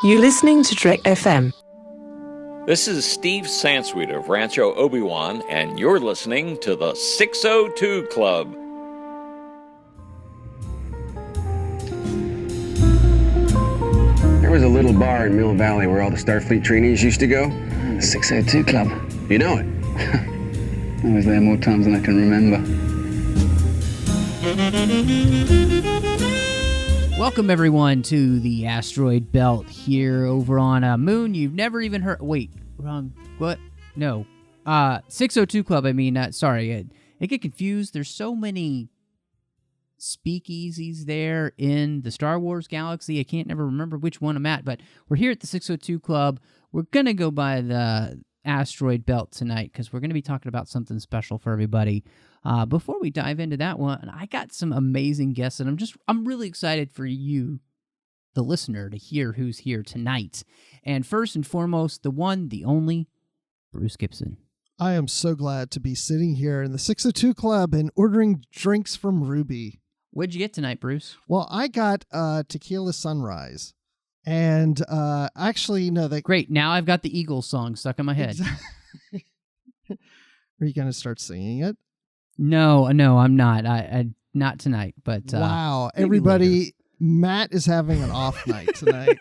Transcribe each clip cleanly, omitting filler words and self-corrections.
You're listening to Trek FM. This is Steve Sansweet of Rancho Obi-Wan, and you're listening to the 602 Club. There was a little bar in Mill Valley where all the Starfleet trainees used to go. The 602 Club. You know it. I was there more times than I can remember. Welcome, everyone, to the asteroid belt here over on a moon you've never even heard. Wait, wrong. What? No. 602 Club, I mean, sorry. I get confused. There's so many speakeasies there in the Star Wars galaxy. I can't never remember which one I'm at, but we're here at the 602 Club. We're going to go by the asteroid belt tonight because we're going to be talking about something special for everybody. Before we dive into that one, I got some amazing guests, and I'm really excited for you, the listener, to hear who's here tonight. And first and foremost, the one, the only, Bruce Gibson. I am so glad to be sitting here in the 602 Club and ordering drinks from Ruby. What'd you get tonight, Bruce? Well, I got Tequila Sunrise. And actually, no, they... Great, now I've got the Eagles song stuck in my head. Exactly. Are you going to start singing it? No, I'm not. I not tonight, but... wow, everybody... Later. Matt is having an off night tonight.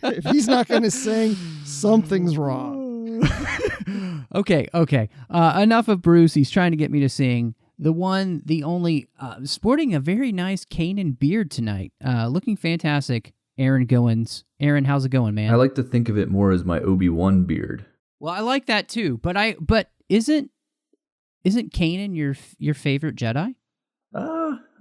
If he's not going to sing, something's wrong. Okay. Enough of Bruce. He's trying to get me to sing. The one, the only, sporting a very nice Kanan beard tonight. Looking fantastic. Aaron Goins. Aaron, how's it going, man? I like to think of it more as my Obi-Wan beard. Well, I like that too, but isn't Kanan your favorite Jedi?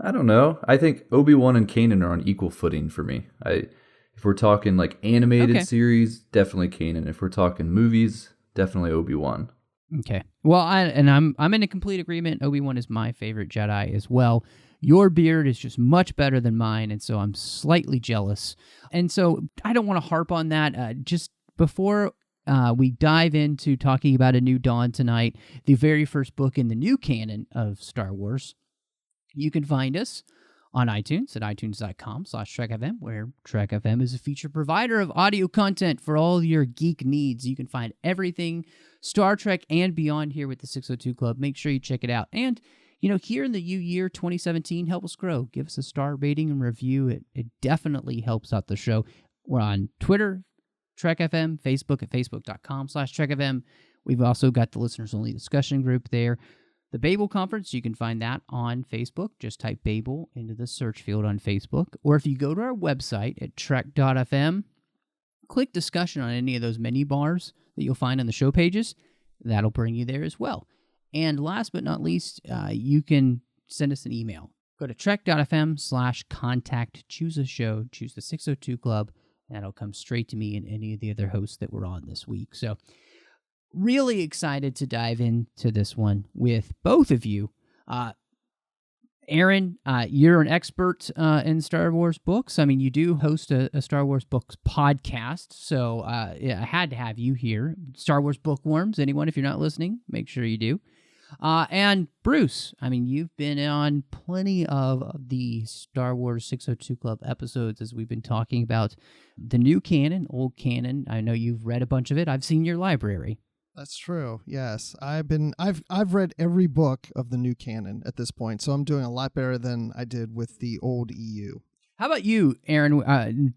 I don't know. I think Obi-Wan and Kanan are on equal footing for me. If we're talking like animated series, definitely Kanan. If we're talking movies, definitely Obi-Wan. Okay. Well, I'm in a complete agreement. Obi-Wan is my favorite Jedi as well. Your beard is just much better than mine, and so I'm slightly jealous. And so I don't want to harp on that. Just before we dive into talking about A New Dawn tonight, the very first book in the new canon of Star Wars, you can find us on iTunes at itunes.com/TrekFM, where Trek FM is a featured provider of audio content for all your geek needs. You can find everything Star Trek and beyond here with the 602 Club. Make sure you check it out. And, here in the new year, 2017, help us grow. Give us a star rating and review. It definitely helps out the show. We're on Twitter, Trek FM, Facebook at facebook.com/TrekFM. We've also got the listeners-only discussion group there. The Babel Conference, you can find that on Facebook. Just type Babel into the search field on Facebook. Or if you go to our website at trek.fm, click discussion on any of those menu bars that you'll find on the show pages. That'll bring you there as well. And last but not least, you can send us an email. Go to trek.fm/contact, choose a show, choose the 602 Club, and that'll come straight to me and any of the other hosts that were on this week. So really excited to dive into this one with both of you. Aaron, you're an expert in Star Wars books. I mean, you do host a Star Wars books podcast, so I had to have you here. Star Wars Bookworms, anyone, if you're not listening, make sure you do. And Bruce, I mean, you've been on plenty of the Star Wars 602 Club episodes as we've been talking about the new canon, old canon. I know you've read a bunch of it. I've seen your library. That's true. Yes, I've read every book of the new canon at this point, so I'm doing a lot better than I did with the old EU. How about you, Aaron?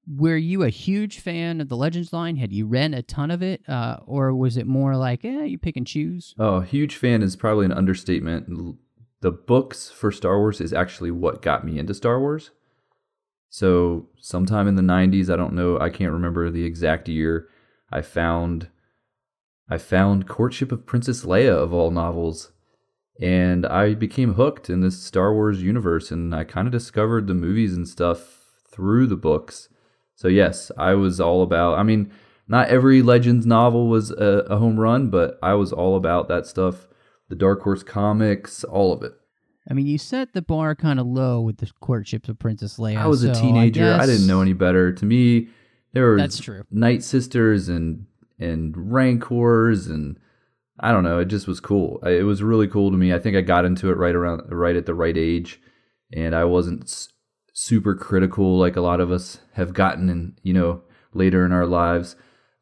Were you a huge fan of the Legends line? Had you read a ton of it, or was it more like, you pick and choose? Oh, huge fan is probably an understatement. The books for Star Wars is actually what got me into Star Wars. So sometime in the 90s, I don't know, I can't remember the exact year, I found Courtship of Princess Leia of all novels, and I became hooked in this Star Wars universe, and I kind of discovered the movies and stuff through the books. So yes, I was all about, I mean, not every Legends novel was a home run, but I was all about that stuff, the Dark Horse comics, all of it. I mean, you set the bar kind of low with the Courtships of Princess Leia. I was a teenager. I didn't know any better. To me, there were Night Sisters and Rancors, and I don't know, it just was cool. It was really cool to me. I think I got into it right at the right age, and I wasn't super critical like a lot of us have gotten, and later in our lives.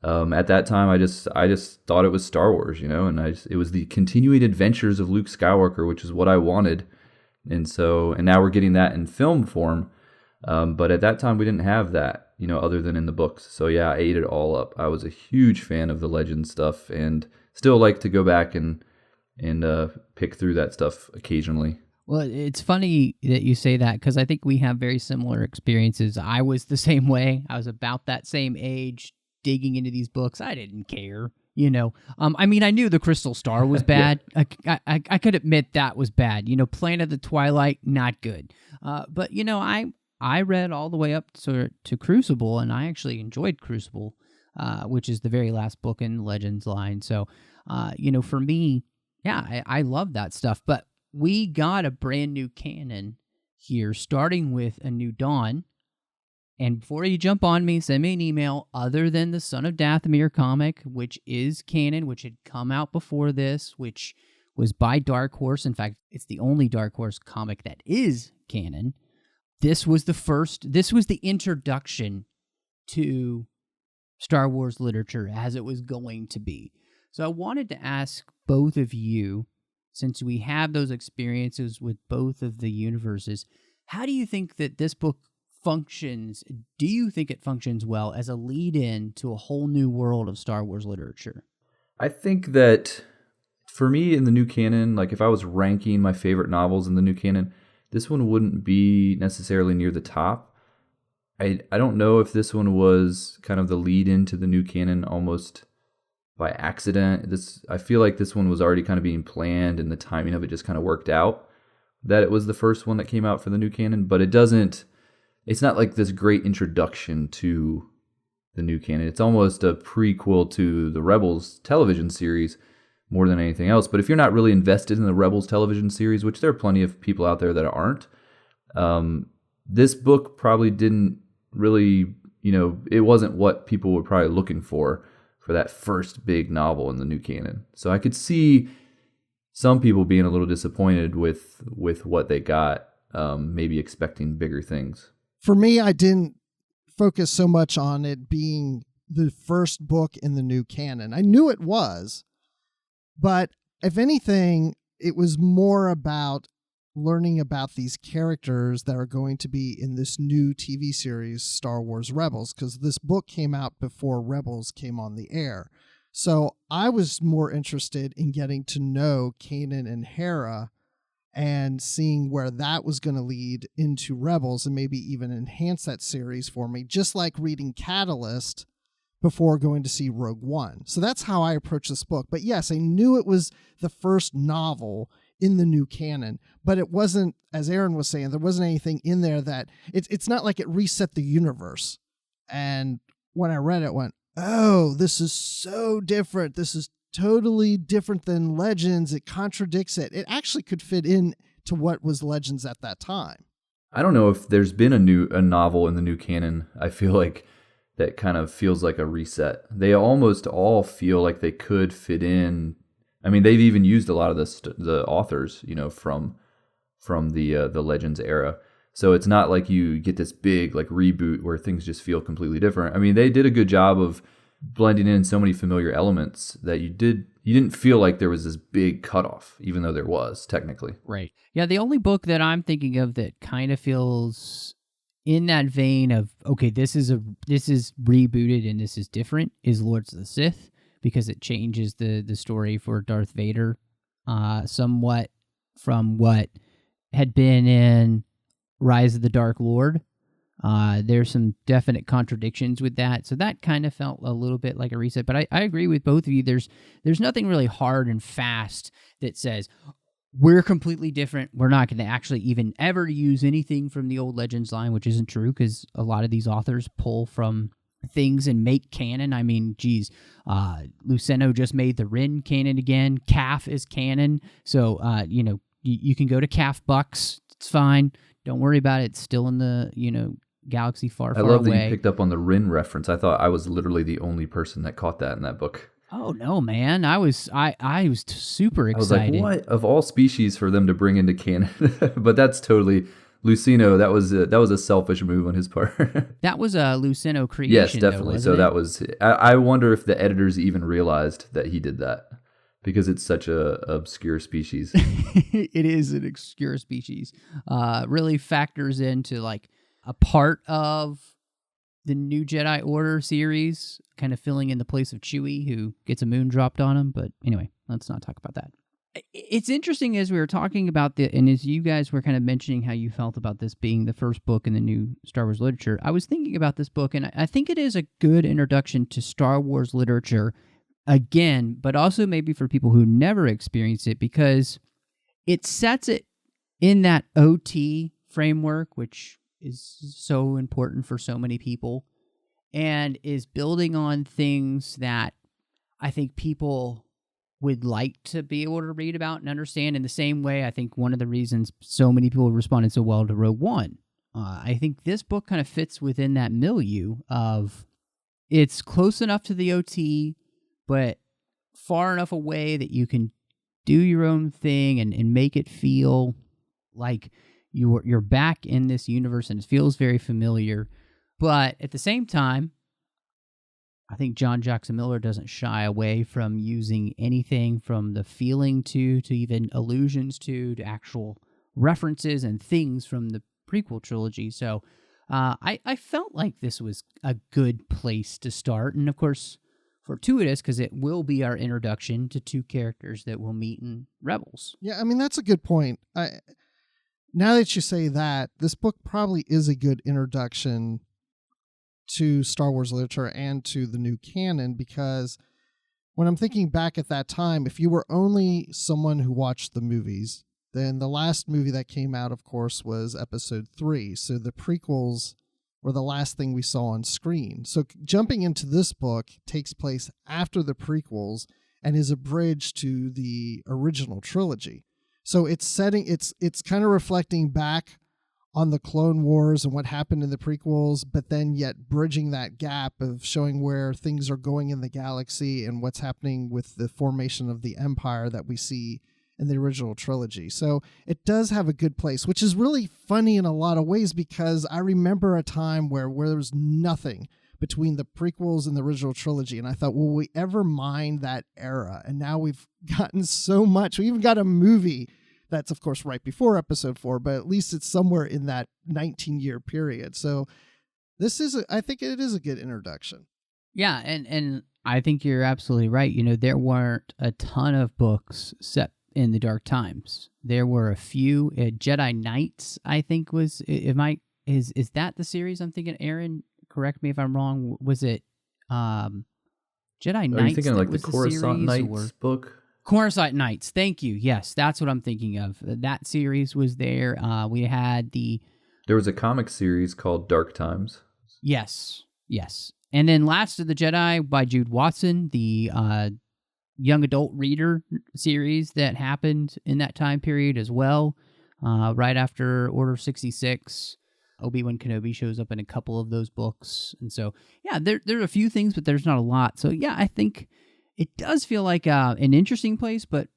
At that time, I just thought it was Star Wars, and it was the continuing adventures of Luke Skywalker, which is what I wanted. And now we're getting that in film form. But at that time, we didn't have that, other than in the books. So yeah, I ate it all up. I was a huge fan of the Legend stuff and still like to go back and pick through that stuff occasionally. Well, it's funny that you say that because I think we have very similar experiences. I was the same way. I was about that same age digging into these books. I didn't care, I mean, I knew the Crystal Star was bad. Yeah. I could admit that was bad. Planet of the Twilight, not good. But, I read all the way up to Crucible, and I actually enjoyed Crucible, which is the very last book in Legends line. So, for me, yeah, I love that stuff. But we got a brand new canon here, starting with A New Dawn. And before you jump on me, send me an email other than the Son of Dathomir comic, which is canon, which had come out before this, which was by Dark Horse. In fact, it's the only Dark Horse comic that is canon. This was the introduction to Star Wars literature as it was going to be. So I wanted to ask both of you, since we have those experiences with both of the universes, how do you think that this book functions? Do you think it functions well as a lead-in to a whole new world of Star Wars literature? I think that for me in the new canon, like if I was ranking my favorite novels in the new canon, this one wouldn't be necessarily near the top. I don't know if this one was kind of the lead into the new canon almost by accident. I feel like this one was already kind of being planned, and the timing of it just kind of worked out that it was the first one that came out for the new canon, but it's not like this great introduction to the new canon. It's almost a prequel to the Rebels television series more than anything else. But if you're not really invested in the Rebels television series, which there are plenty of people out there that aren't, this book probably didn't really, it wasn't what people were probably looking for that first big novel in the new canon. So I could see some people being a little disappointed with what they got, maybe expecting bigger things. For me, I didn't focus so much on it being the first book in the new canon. I knew it was, but if anything, it was more about learning about these characters that are going to be in this new TV series, Star Wars Rebels, because this book came out before Rebels came on the air. So I was more interested in getting to know Kanan and Hera and seeing where that was going to lead into Rebels and maybe even enhance that series for me, just like reading Catalyst before going to see Rogue One. So that's how I approached this book. But yes, I knew it was the first novel in the new canon, but it wasn't, as Aaron was saying, there wasn't anything in there that it's not like it reset the universe. And when I read it, I went, oh, this is so different. This is totally different than Legends. It contradicts it. It actually could fit in to what was Legends at that time. I don't know if there's been a novel in the new canon. I feel like that kind of feels like a reset. They almost all feel like they could fit in. I mean, they've even used a lot of the authors, from the Legends era. So it's not like you get this big like reboot where things just feel completely different. I mean, they did a good job of blending in so many familiar elements that you didn't feel like there was this big cutoff, even though there was technically. Right. Yeah. The only book that I'm thinking of that kind of feels in that vein of, okay, this is rebooted and this is different is Lords of the Sith, because it changes the story for Darth Vader somewhat from what had been in Rise of the Dark Lord. There's some definite contradictions with that, so that kind of felt a little bit like a reset. But I agree with both of you. There's nothing really hard and fast that says we're completely different. We're not going to actually even ever use anything from the old Legends line, which isn't true because a lot of these authors pull from things and make canon. I mean, geez, Luceno just made the Rin canon again. Calf is canon, so you can go to Calf Bucks. It's fine. Don't worry about it. It's still in the galaxy far, far away. I love that you picked up on the Rin reference. I thought I was literally the only person that caught that in that book. Oh no, man! I was super excited. I was like, what of all species for them to bring into canon? But that's totally Lucino, that was a selfish move on his part. That was a Lucino creation. Yes, definitely. Though, So that it? was. I wonder if the editors even realized that he did that, because it's such a obscure species. It is an obscure species. Really factors into like a part of the New Jedi Order series, kind of filling in the place of Chewie, who gets a moon dropped on him. But anyway, let's not talk about that. It's interesting as we were talking about and as you guys were kind of mentioning how you felt about this being the first book in the new Star Wars literature, I was thinking about this book, and I think it is a good introduction to Star Wars literature, again, but also maybe for people who never experienced it, because it sets it in that OT framework, which is so important for so many people, and is building on things that I think people would like to be able to read about and understand. In the same way, I think one of the reasons so many people responded so well to Rogue One, I think this book kind of fits within that milieu of it's close enough to the OT, but far enough away that you can do your own thing and make it feel like you're back in this universe, and it feels very familiar. But at the same time, I think John Jackson Miller doesn't shy away from using anything from the feeling to even allusions to actual references and things from the prequel trilogy. So I felt like this was a good place to start. And of course, fortuitous, because it will be our introduction to two characters that we'll meet in Rebels. Yeah, I mean, that's a good point. Now that you say that, this book probably is a good introduction to Star Wars literature and to the new canon, because when I'm thinking back at that time, if you were only someone who watched the movies, then the last movie that came out, of course, was Episode 3. So the prequels were the last thing we saw on screen. So jumping into this book takes place after the prequels and is a bridge to the original trilogy. So it's kind of reflecting back on the Clone Wars and what happened in the prequels, but then yet bridging that gap of showing where things are going in the galaxy and what's happening with the formation of the Empire that we see in the original trilogy. So it does have a good place, which is really funny in a lot of ways, because I remember a time where there was nothing between the prequels and the original trilogy, and I thought, will we ever mind that era? And now we've gotten so much. We even got a movie that's, of course, right before Episode 4, but at least it's somewhere in that 19-year period. So I think it is a good introduction. Yeah, and I think you're absolutely right. You know, there weren't a ton of books set in the Dark Times. There were a few. Jedi Knights, I think, is that the series I'm thinking? Aaron, correct me if I'm wrong. Was it Jedi Knights? Are you thinking like the Coruscant Knights book? Coruscant Knights, thank you. Yes, that's what I'm thinking of. That series was there. We had There was a comic series called Dark Times. Yes. And then Last of the Jedi by Jude Watson, the young adult reader series that happened in that time period as well, right after Order 66. Obi-Wan Kenobi shows up in a couple of those books. And so, yeah, there are a few things, but there's not a lot. So, yeah, I think it does feel like an interesting place, but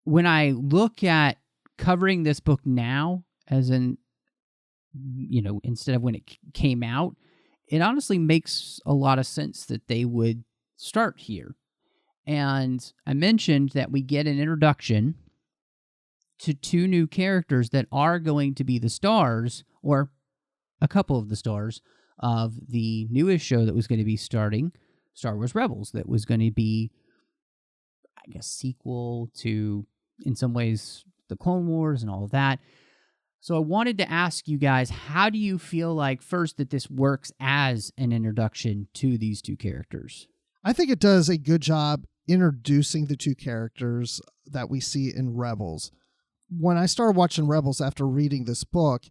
when I look at covering this book now, as in, instead of when it came out, it honestly makes a lot of sense that they would start here. And I mentioned that we get an introduction to two new characters that are going to be the stars, or a couple of the stars, of the newest show that was going to be starting, Star Wars Rebels, that was going to be, I guess, sequel to, in some ways, the Clone Wars and all of that. So I wanted to ask you guys, how do you feel like, first, that this works as an introduction to these two characters? I think it does a good job introducing the two characters that we see in Rebels. When I started watching Rebels after reading this book,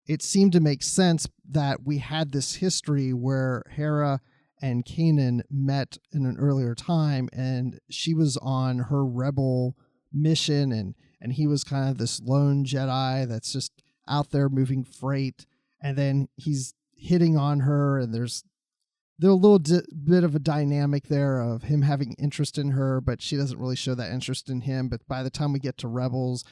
it seemed to make sense that we had this history where Hera and Kanan met in an earlier time, and she was on her rebel mission, and he was kind of this lone Jedi that's just out there moving freight, and then he's hitting on her, and there's a little bit of a dynamic there of him having interest in her, but she doesn't really show that interest in him. But by the time we get to Rebels,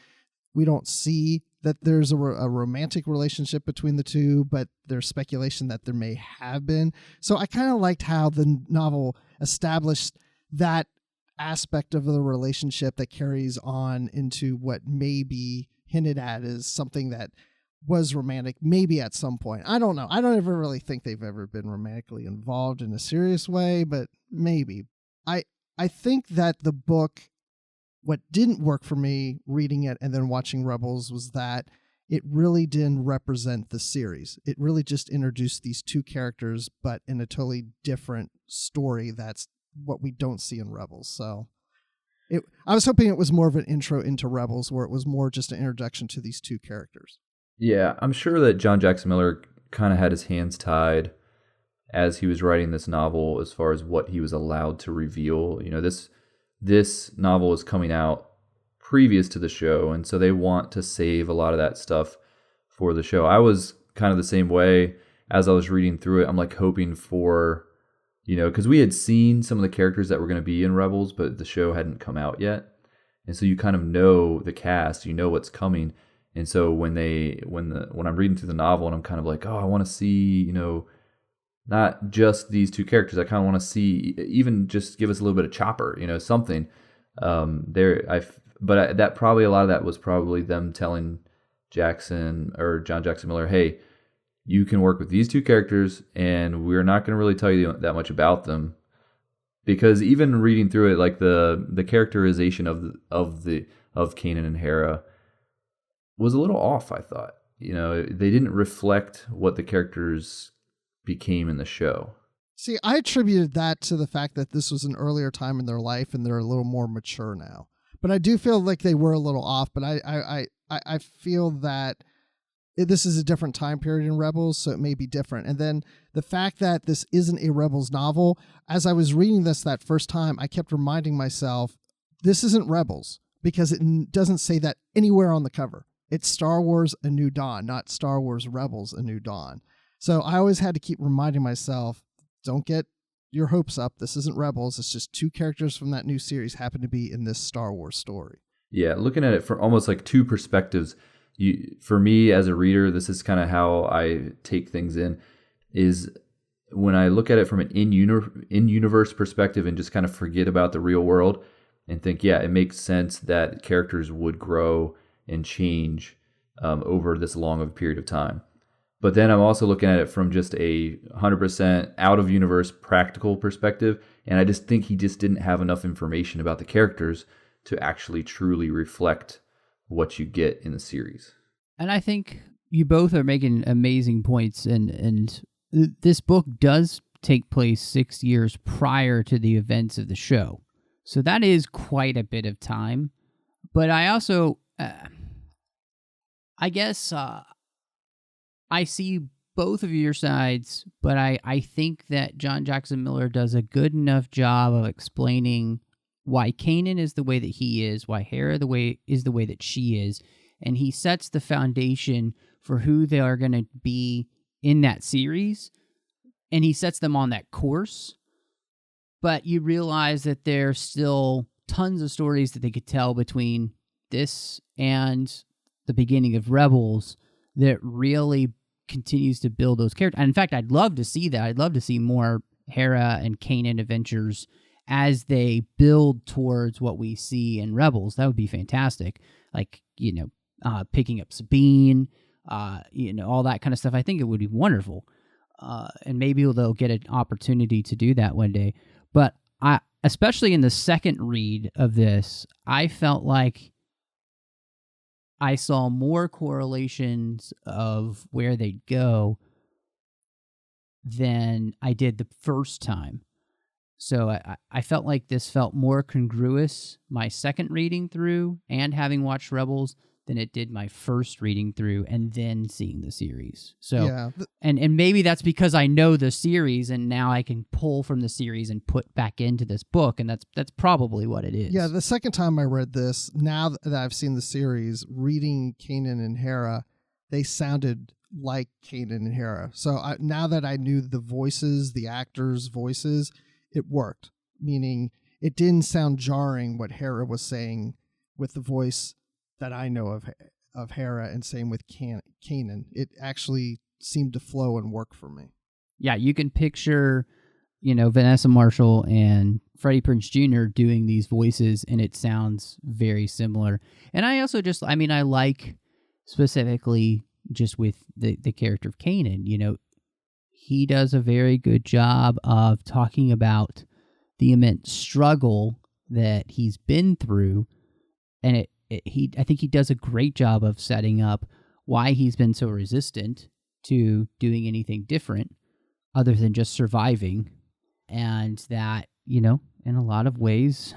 we don't see that there's a romantic relationship between the two, but there's speculation that there may have been. So I kind of liked how the novel established that aspect of the relationship that carries on into what may be hinted at as something that was romantic, maybe at some point. I don't know. I don't ever really think they've ever been romantically involved in a serious way, but maybe. I think that the book, what didn't work for me reading it and then watching Rebels was that it really didn't represent the series. It really just introduced these two characters, but in a totally different story. That's what we don't see in Rebels. So I was hoping it was more of an intro into Rebels, where it was more just an introduction to these two characters. Yeah, I'm sure that John Jackson Miller kind of had his hands tied as he was writing this novel as far as what he was allowed to reveal. You know, this novel is coming out previous to the show, and so they want to save a lot of that stuff for the show. I was kind of the same way as I was reading through it. I'm like hoping for, you know, because we had seen some of the characters that were going to be in Rebels, but the show hadn't come out yet. And so you kind of know the cast, you know what's coming. And so when I'm reading through the novel and I'm kind of like, oh, I want to see, you know, not just these two characters. I kind of want to see, even just give us a little bit of Chopper, you know, something. That probably, a lot of that was probably them telling Jackson or John Jackson Miller, hey, you can work with these two characters, and we're not going to really tell you that much about them, because even reading through it, like the characterization of Kanan and Hera was a little off. I thought, you know, they didn't reflect what the characters became in the show. See, I attributed that to the fact that this was an earlier time in their life and they're a little more mature now. But I do feel like they were a little off. But I feel that this is a different time period in Rebels, so it may be different. And then the fact that this isn't a Rebels novel, as I was reading this that first time, I kept reminding myself, this isn't Rebels, because it doesn't say that anywhere on the cover. It's Star Wars A New Dawn, not Star Wars Rebels A New Dawn. So I always had to keep reminding myself, don't get your hopes up. This isn't Rebels. It's just two characters from that new series happen to be in this Star Wars story. Yeah, looking at it from almost like two perspectives. For me as a reader, this is kind of how I take things in, is when I look at it from an in-universe perspective and just kind of forget about the real world and think, yeah, it makes sense that characters would grow and change over this long of a period of time. But then I'm also looking at it from just a 100% out-of-universe practical perspective, and I just think he just didn't have enough information about the characters to actually truly reflect what you get in the series. And I think you both are making amazing points, and this book does take place 6 years prior to the events of the show. So that is quite a bit of time. But I also, I guess... I see both of your sides, but I think that John Jackson Miller does a good enough job of explaining why Kanan is the way that he is, why Hera is the way that she is, and he sets the foundation for who they are going to be in that series, and he sets them on that course. But you realize that there's still tons of stories that they could tell between this and the beginning of Rebels that really continues to build those characters. And in fact, I'd love to see that. I'd love to see more Hera and Kanan adventures as they build towards what we see in Rebels. That would be fantastic. Like, you know, picking up Sabine, you know, all that kind of stuff. I think it would be wonderful. And maybe they'll get an opportunity to do that one day. But especially in the second read of this, I felt like I saw more correlations of where they'd go than I did the first time. So I felt like this felt more congruous my second reading through and having watched Rebels than it did my first reading through and then seeing the series. So, yeah. And maybe that's because I know the series and now I can pull from the series and put back into this book, and that's probably what it is. Yeah, the second time I read this, now that I've seen the series, reading Kanan and Hera, they sounded like Kanan and Hera. So now that I knew the voices, the actors' voices, it worked. Meaning it didn't sound jarring what Hera was saying with the voice that I know of Hera, and same with Kanan. It actually seemed to flow and work for me. Yeah, you can picture, Vanessa Marshall and Freddie Prinze Jr. doing these voices, and it sounds very similar. And I also I like specifically just with the character of Kanan, he does a very good job of talking about the immense struggle that he's been through, and I think he does a great job of setting up why he's been so resistant to doing anything different other than just surviving, and that, in a lot of ways,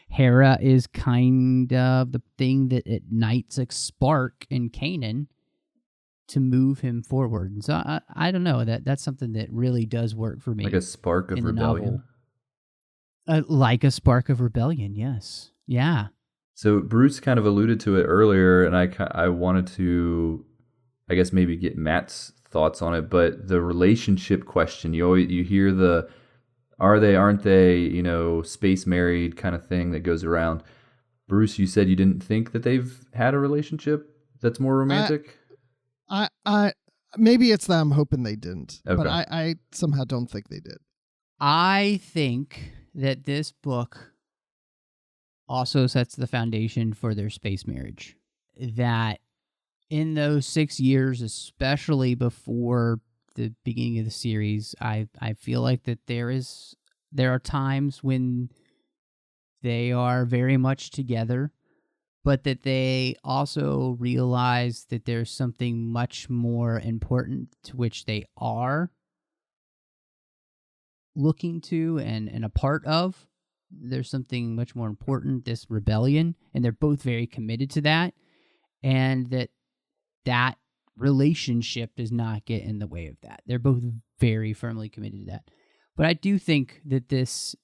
Hera is kind of the thing that ignites a spark in Kanan to move him forward. And so I don't know, that's something that really does work for me. Like a spark of rebellion. Like a spark of rebellion, yes. Yeah. So Bruce kind of alluded to it earlier, and I wanted to, I guess, maybe get Matt's thoughts on it. But the relationship question, you hear the are they, aren't they, space married kind of thing that goes around. Bruce, you said you didn't think that they've had a relationship that's more romantic? I maybe it's that I'm hoping they didn't, okay. But I somehow don't think they did. I think that this book also sets the foundation for their space marriage. That in those 6 years, especially before the beginning of the series, I feel like that there are times when they are very much together, but that they also realize that there's something much more important to which they are looking to and a part of. There's something much more important, this rebellion, and they're both very committed to that, and that relationship does not get in the way of that. They're both very firmly committed to that. But I do think that this,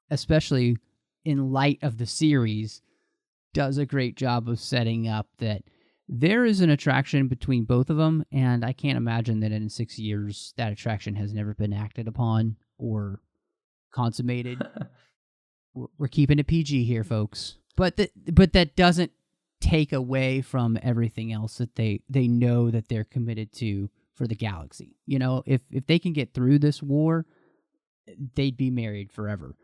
especially in light of the series, does a great job of setting up that there is an attraction between both of them, and I can't imagine that in 6 years that attraction has never been acted upon or consummated. We're keeping it PG here, folks. But that doesn't take away from everything else that they know that they're committed to for the galaxy. If they can get through this war, they'd be married forever.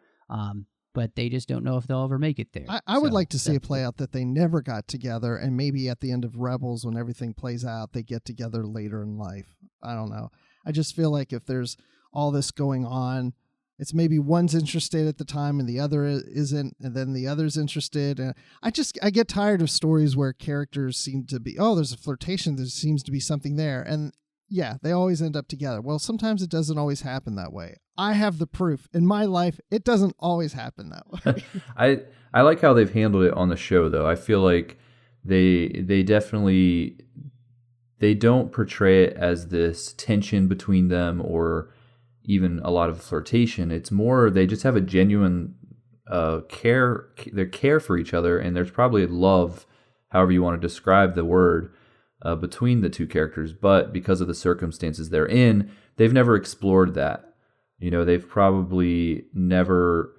But they just don't know if they'll ever make it there. I would like to see a play out that they never got together, and maybe at the end of Rebels, when everything plays out, they get together later in life. I don't know. I just feel like if there's all this going on, it's maybe one's interested at the time and the other isn't, and then the other's interested. And I get tired of stories where characters seem to be, there's a flirtation, there seems to be something there. And yeah, they always end up together. Well, sometimes it doesn't always happen that way. I have the proof. In my life, it doesn't always happen that way. I like how they've handled it on the show, though. I feel like they definitely, they don't portray it as this tension between them or even a lot of flirtation. It's more they just have a genuine care for each other, and there's probably love, however you want to describe the word, between the two characters. But because of the circumstances they're in, they've never explored that. They've probably never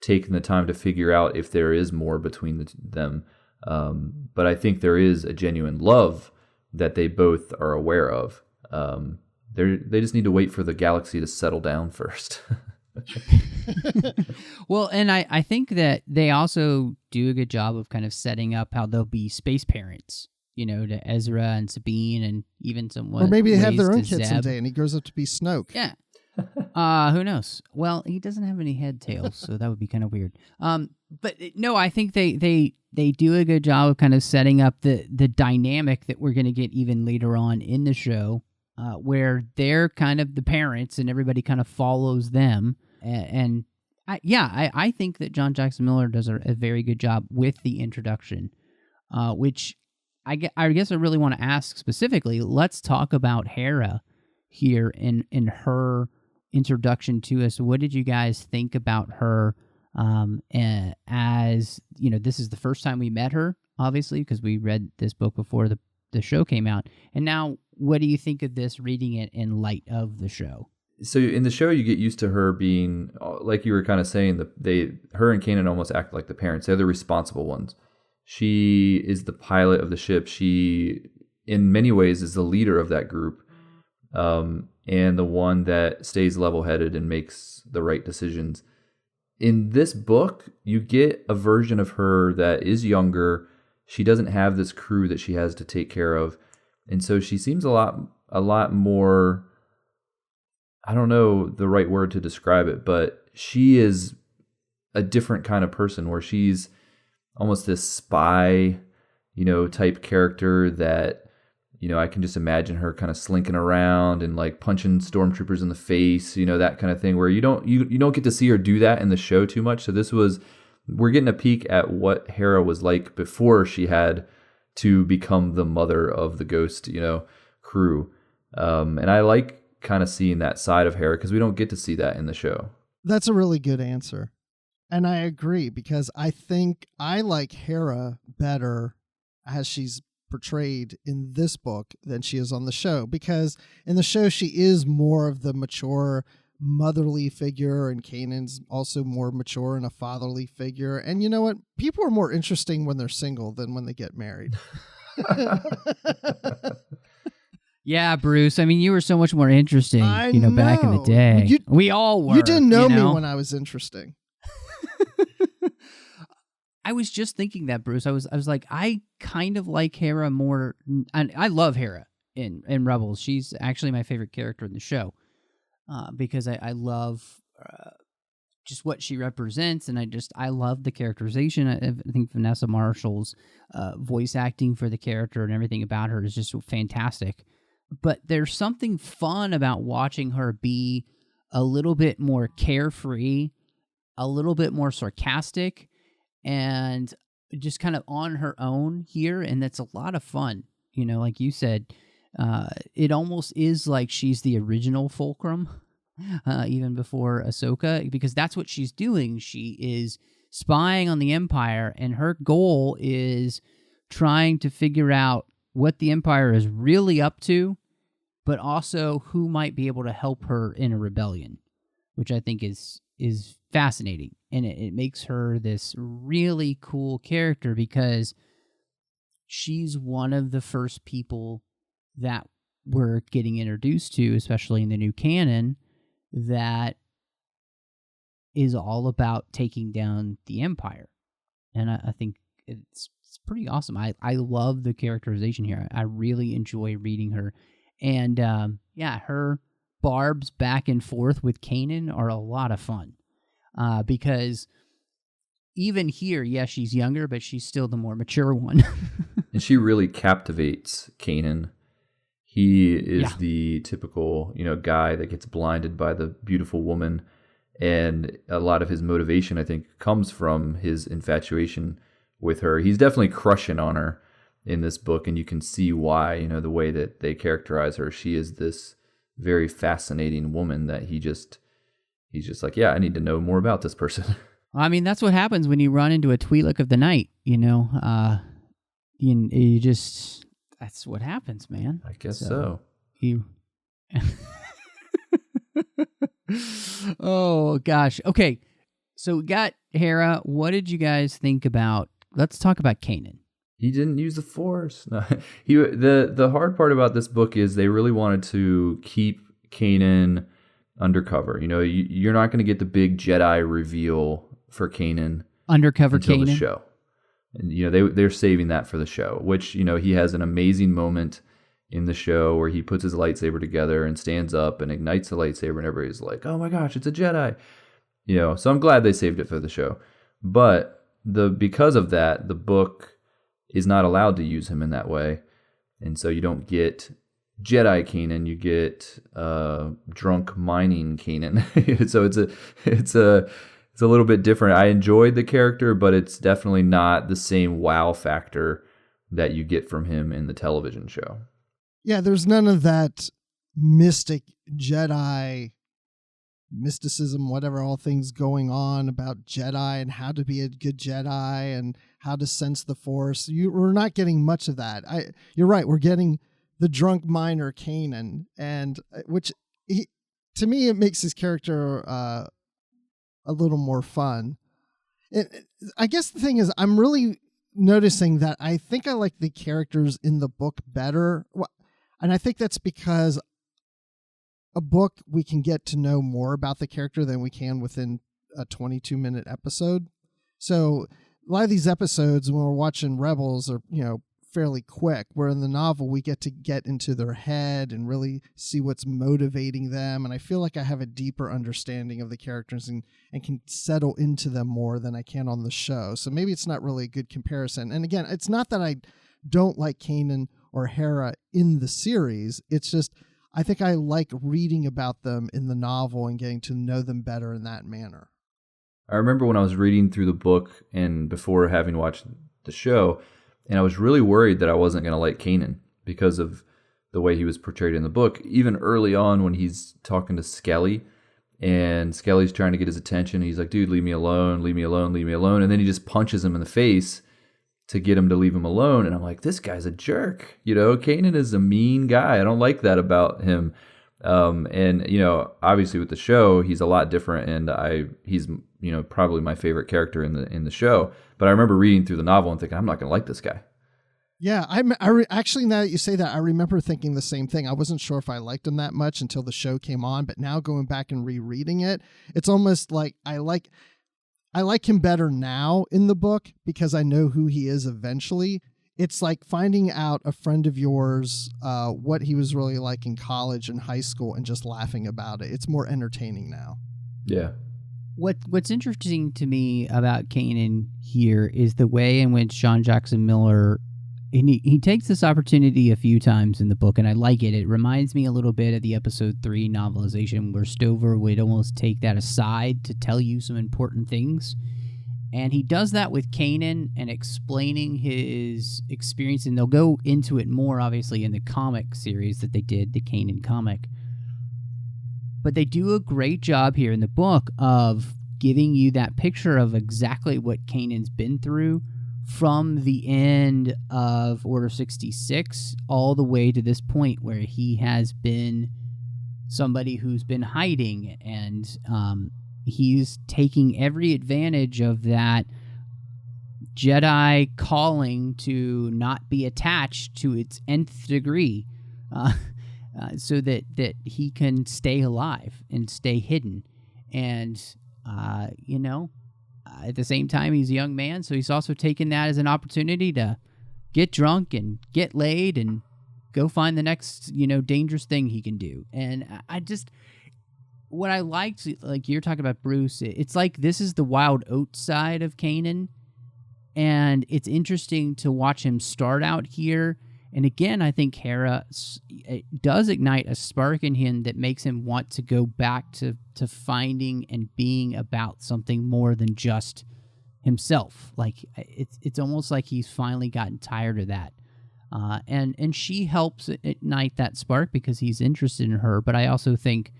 taken the time to figure out if there is more between them. But I think there is a genuine love that they both are aware of. They just need to wait for the galaxy to settle down first. Well, and I think that they also do a good job of kind of setting up how they'll be space parents, to Ezra and Sabine and even someone. Or maybe they have their own kid kid someday and he grows up to be Snoke. Yeah. Who knows? Well, he doesn't have any head tails, so that would be kind of weird. But no, I think they do a good job of kind of setting up the dynamic that we're going to get even later on in the show, where they're kind of the parents and everybody kind of follows them. I think that John Jackson Miller does a very good job with the introduction, which I guess I really want to ask specifically. Let's talk about Hera here in her introduction to us. What did you guys think about her? As this is the first time we met her, obviously, because we read this book before the show came out. And now, what do you think of this, reading it in light of the show? So in the show, you get used to her being, like you were kind of saying, her and Kanan almost act like the parents. They're the responsible ones. She is the pilot of the ship. She, in many ways, is the leader of that group, and the one that stays level-headed and makes the right decisions. In this book, you get a version of her that is younger. She doesn't have this crew that she has to take care of, and so she seems a lot more, I don't know the right word to describe it, but she is a different kind of person where she's almost this spy, type character that, I can just imagine her kind of slinking around and like punching stormtroopers in the face, that kind of thing, where you don't get to see her do that in the show too much. So we're getting a peek at what Hera was like before she had to become the mother of the Ghost, crew. And I like kind of seeing that side of Hera because we don't get to see that in the show. That's a really good answer. And I agree, because I think I like Hera better as she's portrayed in this book than she is on the show, because in the show she is more of the mature motherly figure, and Kanan's also more mature and a fatherly figure. And you know what? People are more interesting when they're single than when they get married. Yeah, Bruce. I mean, you were so much more interesting, I back in the know. day. We all were. You didn't know me when I was interesting. I was just thinking that, Bruce. I was like, I kind of like Hera more, and I love Hera in Rebels. She's actually my favorite character in the show, because I love just what she represents, and I love the characterization. I think Vanessa Marshall's voice acting for the character and everything about her is just fantastic. But there's something fun about watching her be a little bit more carefree, a little bit more sarcastic, and just kind of on her own here, and that's a lot of fun. Like you said, it almost is like she's the original Fulcrum, even before Ahsoka, because that's what she's doing. She is spying on the Empire, and her goal is trying to figure out what the Empire is really up to, but also who might be able to help her in a rebellion, which I think is fascinating. And it makes her this really cool character because she's one of the first people that we're getting introduced to, especially in the new canon, that is all about taking down the Empire. And I think it's pretty awesome. I love the characterization here. I really enjoy reading her. And her barbs back and forth with Kanan are a lot of fun. Because even here, yes, she's younger, but she's still the more mature one. And she really captivates Kanan. He is the typical, guy that gets blinded by the beautiful woman. And a lot of his motivation, I think, comes from his infatuation with her. He's definitely crushing on her in this book, and you can see why, the way that they characterize her. She is this very fascinating woman that he's just like, yeah, I need to know more about this person. I mean, that's what happens when you run into a Twi'lek of the night, you just, that's what happens, man. I guess so. Oh, gosh. Okay, so we got Hera. What did you guys think about, let's talk about Kanan. He didn't use the Force. No. The hard part about this book is they really wanted to keep Kanan undercover. You're not going to get the big Jedi reveal for Kanan undercover until Kanan. the show. And they're saving that for the show, which he has an amazing moment in the show where he puts his lightsaber together and stands up and ignites the lightsaber, and everybody's like, "Oh my gosh, it's a Jedi!" So I'm glad they saved it for the show. But because of that, the book is not allowed to use him in that way, and so you don't get Jedi Kanan, you get drunk mining Kanan. So it's a little bit different. I enjoyed the character, but it's definitely not the same wow factor that you get from him in the television show. Yeah, there's none of that mystic Jedi mysticism, whatever, all things going on about Jedi and how to be a good Jedi and how to sense the Force. We're not getting much of that. You're right. We're getting the drunk miner Kanan, and to me, it makes his character a little more fun. I guess the thing is, I'm really noticing that I think I like the characters in the book better. And I think that's because a book, we can get to know more about the character than we can within a 22-minute episode. So a lot of these episodes when we're watching Rebels are, fairly quick, where in the novel we get to get into their head and really see what's motivating them. And I feel like I have a deeper understanding of the characters and can settle into them more than I can on the show. So maybe it's not really a good comparison. And again, it's not that I don't like Kanan or Hera in the series. It's just, I think I like reading about them in the novel and getting to know them better in that manner. I remember when I was reading through the book and before having watched the show, and I was really worried that I wasn't going to like Kanan because of the way he was portrayed in the book. Even early on when he's talking to Skelly and Skelly's trying to get his attention, he's like, dude, leave me alone, leave me alone, leave me alone. And then he just punches him in the face to get him to leave him alone. And I'm like, this guy's a jerk. Kanan is a mean guy. I don't like that about him. And obviously with the show, he's a lot different, and he's probably my favorite character in the show. But I remember reading through the novel and thinking, I'm not going to like this guy. Yeah, actually, now that you say that, I remember thinking the same thing. I wasn't sure if I liked him that much until the show came on, but now going back and rereading it, it's almost like I like him better now in the book because I know who he is eventually. It's like finding out a friend of yours, what he was really like in college and high school and just laughing about it. It's more entertaining now. Yeah. What's interesting to me about Kanan here is the way in which Sean Jackson Miller, and he takes this opportunity a few times in the book, and I like it. It reminds me a little bit of the episode 3 novelization where Stover would almost take that aside to tell you some important things. And he does that with Kanan and explaining his experience, and they'll go into it more, obviously, in the comic series that they did, the Kanan comic. But they do a great job here in the book of giving you that picture of exactly what Kanan's been through from the end of Order 66 all the way to this point where he has been somebody who's been hiding, and he's taking every advantage of that Jedi calling to not be attached to its nth degree, so that he can stay alive and stay hidden. And, at the same time, he's a young man, so he's also taken that as an opportunity to get drunk and get laid and go find the next, dangerous thing he can do. And what I liked, like you're talking about, Bruce, it's like this is the wild oat side of Kanan, and it's interesting to watch him start out here. And again, I think Hera does ignite a spark in him that makes him want to go back to finding and being about something more than just himself. Like it's almost like he's finally gotten tired of that. And she helps ignite that spark because he's interested in her. But I also think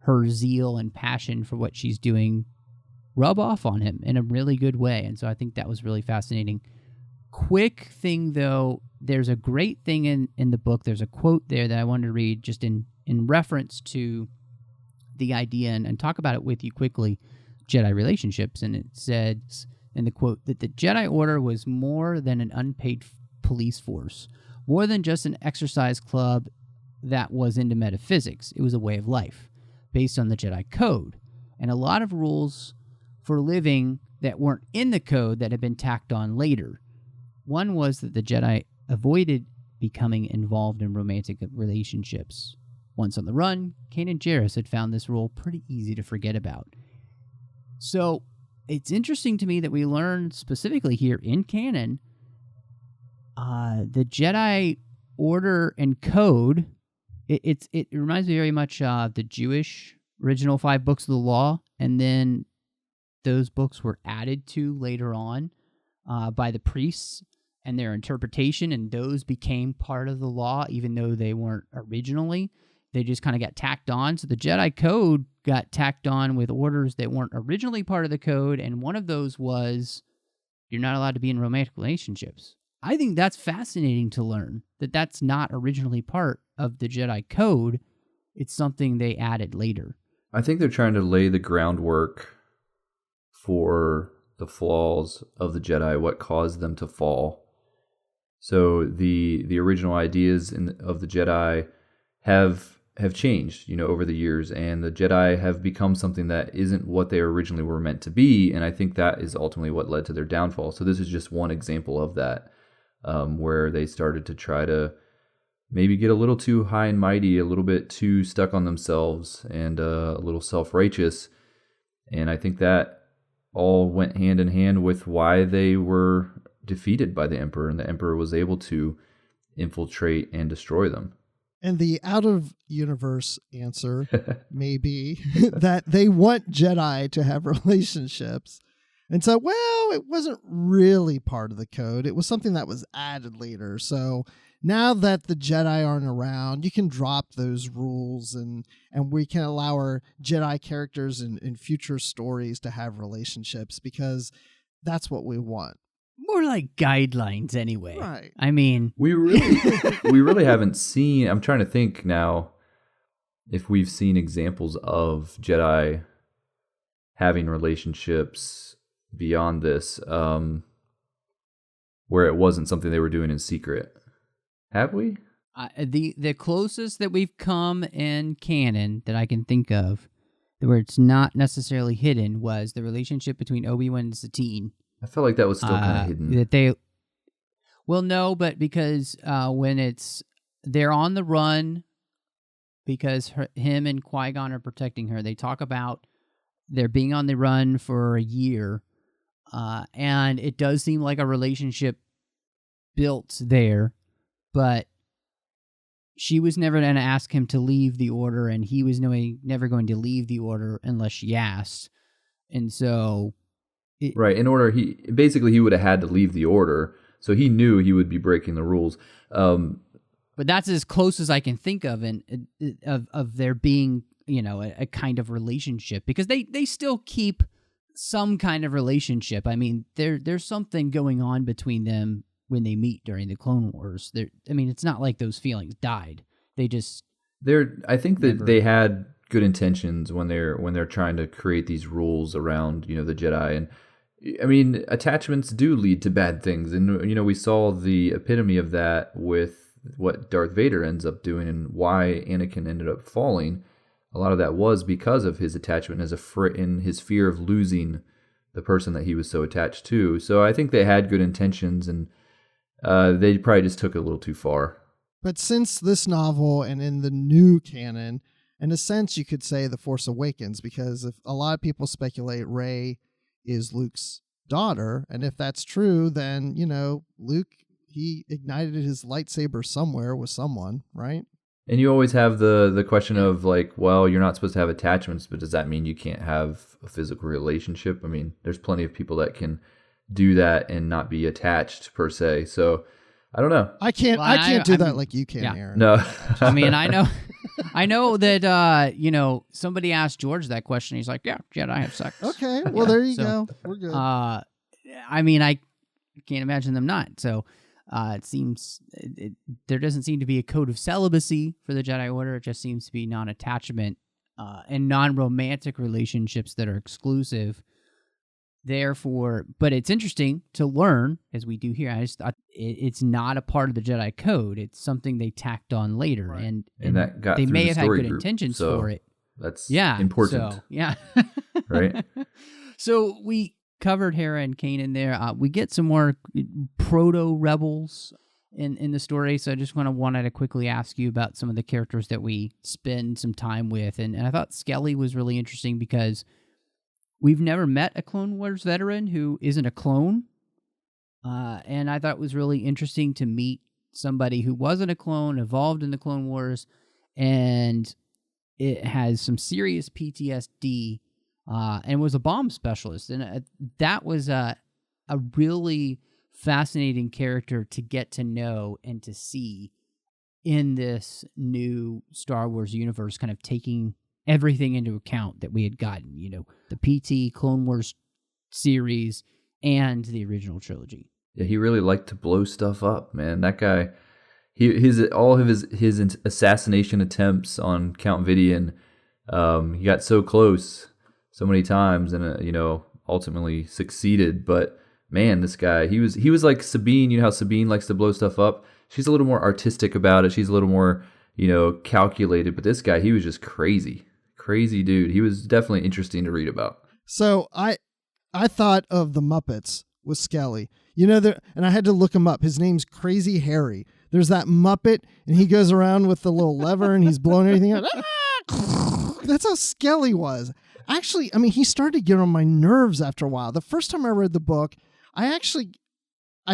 her zeal and passion for what she's doing rub off on him in a really good way. And so I think that was really fascinating. Quick thing, though, there's a great thing in the book. There's a quote there that I wanted to read just in reference to the idea and talk about it with you quickly, Jedi relationships. And it says in the quote that the Jedi Order was more than an unpaid police force, more than just an exercise club that was into metaphysics. It was a way of life based on the Jedi Code, and a lot of rules for living that weren't in the code that had been tacked on later. One was that the Jedi avoided becoming involved in romantic relationships. Once on the run, Kanan Jarrus had found this rule pretty easy to forget about. So it's interesting to me that we learn specifically here in Kanan, the Jedi Order and Code. It reminds me very much of the Jewish original 5 books of the law, and then those books were added to later on by the priests and their interpretation, and those became part of the law, even though they weren't originally. They just kind of got tacked on. So the Jedi Code got tacked on with orders that weren't originally part of the code, and one of those was you're not allowed to be in romantic relationships. I think that's fascinating to learn, that that's not originally part of the Jedi Code. It's something they added later. I think they're trying to lay the groundwork for the flaws of the Jedi, what caused them to fall. So the original ideas of the Jedi have changed, over the years, and the Jedi have become something that isn't what they originally were meant to be, and I think that is ultimately what led to their downfall. So this is just one example of that, where they started to try to maybe get a little too high and mighty, a little bit too stuck on themselves, and a little self-righteous, and I think that all went hand in hand with why they were defeated by the Emperor, and the Emperor was able to infiltrate and destroy them. And the out-of-universe answer may be that they want Jedi to have relationships. And so, well, it wasn't really part of the code. It was something that was added later. So now that the Jedi aren't around, you can drop those rules and we can allow our Jedi characters in future stories to have relationships because that's what we want. More like guidelines anyway. Right. I mean, we really haven't seen, I'm trying to think now if we've seen examples of Jedi having relationships beyond this, where it wasn't something they were doing in secret. Have we? The closest that we've come in canon that I can think of, where it's not necessarily hidden, was the relationship between Obi-Wan and Satine. I felt like that was still kind of hidden. No, but because when they're on the run, because him and Qui-Gon are protecting her, they talk about they're being on the run for a year, and it does seem like a relationship built there, but she was never going to ask him to leave the Order, and he was never going to leave the Order unless she asked, and so... Right, in order, he would have had to leave the Order, so he knew he would be breaking the rules. But that's as close as I can think of of there being, a kind of relationship, because they still keep some kind of relationship. I mean, there's something going on between them when they meet during the Clone Wars. It's not like those feelings died. They just... I think that they had good intentions when they're trying to create these rules around, the Jedi, and I mean, attachments do lead to bad things, and we saw the epitome of that with what Darth Vader ends up doing and why Anakin ended up falling. A lot of that was because of his attachment in his fear of losing the person that he was so attached to. So I think they had good intentions, and they probably just took it a little too far. But since this novel and in the new canon, in a sense, you could say The Force Awakens, because if a lot of people speculate Rey is Luke's daughter, and if that's true, then, Luke, he ignited his lightsaber somewhere with someone, right? And you always have the question of, like, well, you're not supposed to have attachments, but does that mean you can't have a physical relationship? I mean, there's plenty of people that can do that and not be attached, per se, so... I don't know. I can't do that like you can, Aaron. No. I mean, I know that, somebody asked George that question. He's like, yeah, Jedi have sex. Okay, well, there you go. We're good. I mean, I can't imagine them not. So it seems there doesn't seem to be a code of celibacy for the Jedi Order. It just seems to be non-attachment and non-romantic relationships that are exclusive. Therefore, but it's interesting to learn, as we do here. I just thought it's not a part of the Jedi Code. It's something they tacked on later, right. and that got they through may the have had story good group, intentions so for it. That's important. So, yeah, right. So we covered Hera and Kanan there. We get some more proto-rebels in the story. So I just wanted to quickly ask you about some of the characters that we spend some time with, and I thought Skelly was really interesting because we've never met a Clone Wars veteran who isn't a clone, and I thought it was really interesting to meet somebody who wasn't a clone, evolved in the Clone Wars, and it has some serious PTSD, and was a bomb specialist. And that was a really fascinating character to get to know and to see in this new Star Wars universe, kind of taking everything into account that we had gotten, the PT, Clone Wars series, and the original trilogy. Yeah, he really liked to blow stuff up, man. That guy, all of his assassination attempts on Count Vidian, he got so close so many times, and ultimately succeeded. But man, this guy, he was like Sabine. You know how Sabine likes to blow stuff up? She's a little more artistic about it. She's a little more, calculated. But this guy, he was just crazy. Crazy dude. He was definitely interesting to read about. So I thought of the Muppets with Skelly. And I had to look him up. His name's Crazy Harry. There's that Muppet, and he goes around with the little lever, and he's blowing everything out. That's how Skelly was. Actually, he started to get on my nerves after a while. The first time I read the book, I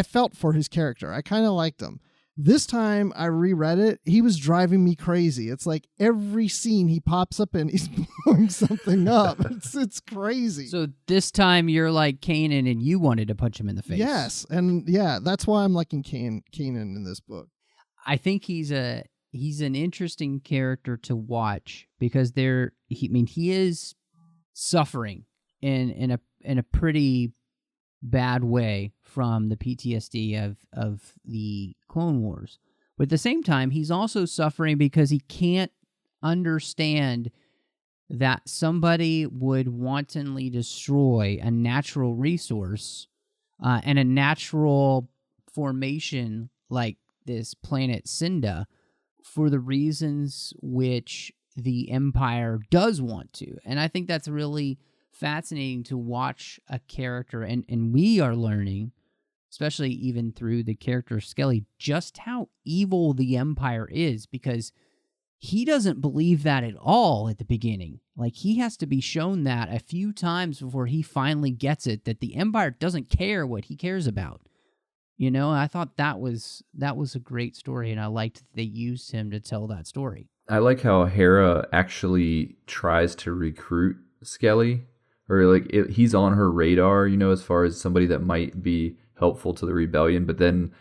felt for his character. I kind of liked him. This time I reread it, he was driving me crazy. It's like every scene he pops up in, he's blowing something up. It's crazy. So this time you're like Kanan and you wanted to punch him in the face. Yes, and yeah, that's why I'm liking Kanan in this book. I think he's an interesting character to watch because he is suffering in a pretty bad way from the PTSD of the Clone Wars. But at the same time, he's also suffering because he can't understand that somebody would wantonly destroy a natural resource and a natural formation like this planet Cinda for the reasons which the Empire does want to. And I think that's really fascinating to watch a character, and we are learning, especially even through the character of Skelly, just how evil the Empire is, because he doesn't believe that at all at the beginning. Like, he has to be shown that a few times before he finally gets it, that the Empire doesn't care what he cares about. I thought that was a great story, and I liked that they used him to tell that story. I like how Hera actually tries to recruit Skelly, or like he's on her radar, as far as somebody that might be helpful to the rebellion. But then,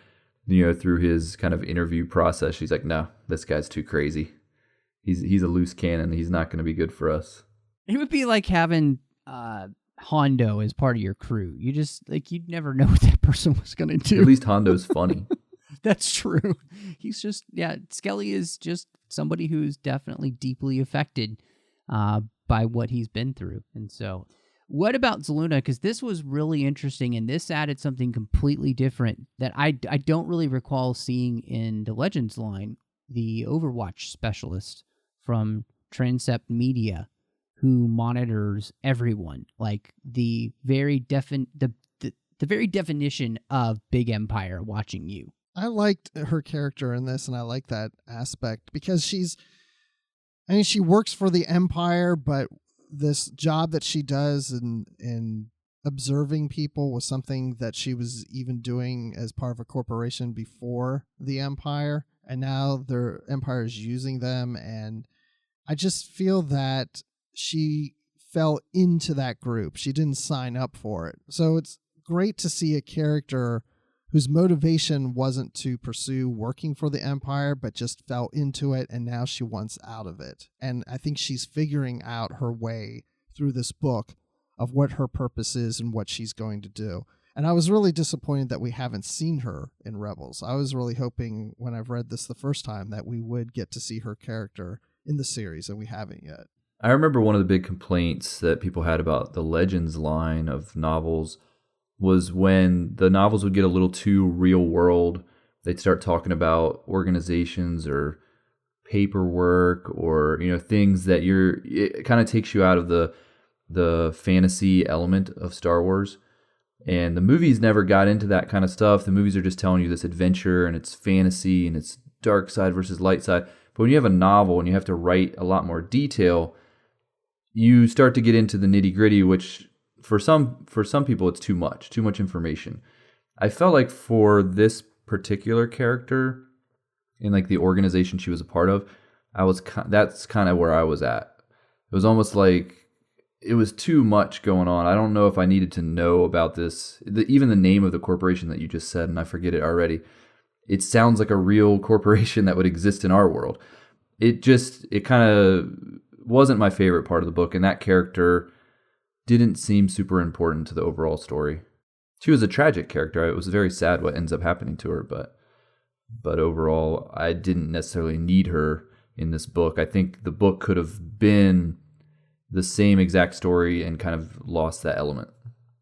through his kind of interview process, she's like, no, this guy's too crazy. He's a loose cannon. He's not going to be good for us. It would be like having Hondo as part of your crew. You just, you'd never know what that person was going to do. At least Hondo's funny. That's true. He's just, Skelly is just somebody who's definitely deeply affected by what he's been through. And so, what about Zaluna? Because this was really interesting, and this added something completely different that I don't really recall seeing in the Legends line. The Overwatch specialist from Transept Media, who monitors everyone, like the very very definition of big empire watching you. I liked her character in this, and I like that aspect because she works for the Empire, but this job that she does in observing people was something that she was even doing as part of a corporation before the Empire, and now the Empire is using them, and I just feel that she fell into that group. She didn't sign up for it. So it's great to see a character whose motivation wasn't to pursue working for the Empire, but just fell into it, and now she wants out of it. And I think she's figuring out her way through this book of what her purpose is and what she's going to do. And I was really disappointed that we haven't seen her in Rebels. I was really hoping when I've read this the first time that we would get to see her character in the series, and we haven't yet. I remember one of the big complaints that people had about the Legends line of novels was when the novels would get a little too real world. They'd start talking about organizations or paperwork or, things that it kind of takes you out of the fantasy element of Star Wars. And the movies never got into that kind of stuff. The movies are just telling you this adventure and it's fantasy and it's dark side versus light side. But when you have a novel and you have to write a lot more detail, you start to get into the nitty gritty, which for some people it's too much information. I felt like for this particular character and like the organization she was a part of, that's kind of where I was at. It was almost like it was too much going on. I don't know if I needed to know about this. Even the name of the corporation that you just said, and I forget it already. It sounds like a real corporation that would exist in our world. It kind of wasn't my favorite part of the book, and that character didn't seem super important to the overall story. She was a tragic character. It was very sad what ends up happening to her, but overall, I didn't necessarily need her in this book. I think the book could have been the same exact story and kind of lost that element.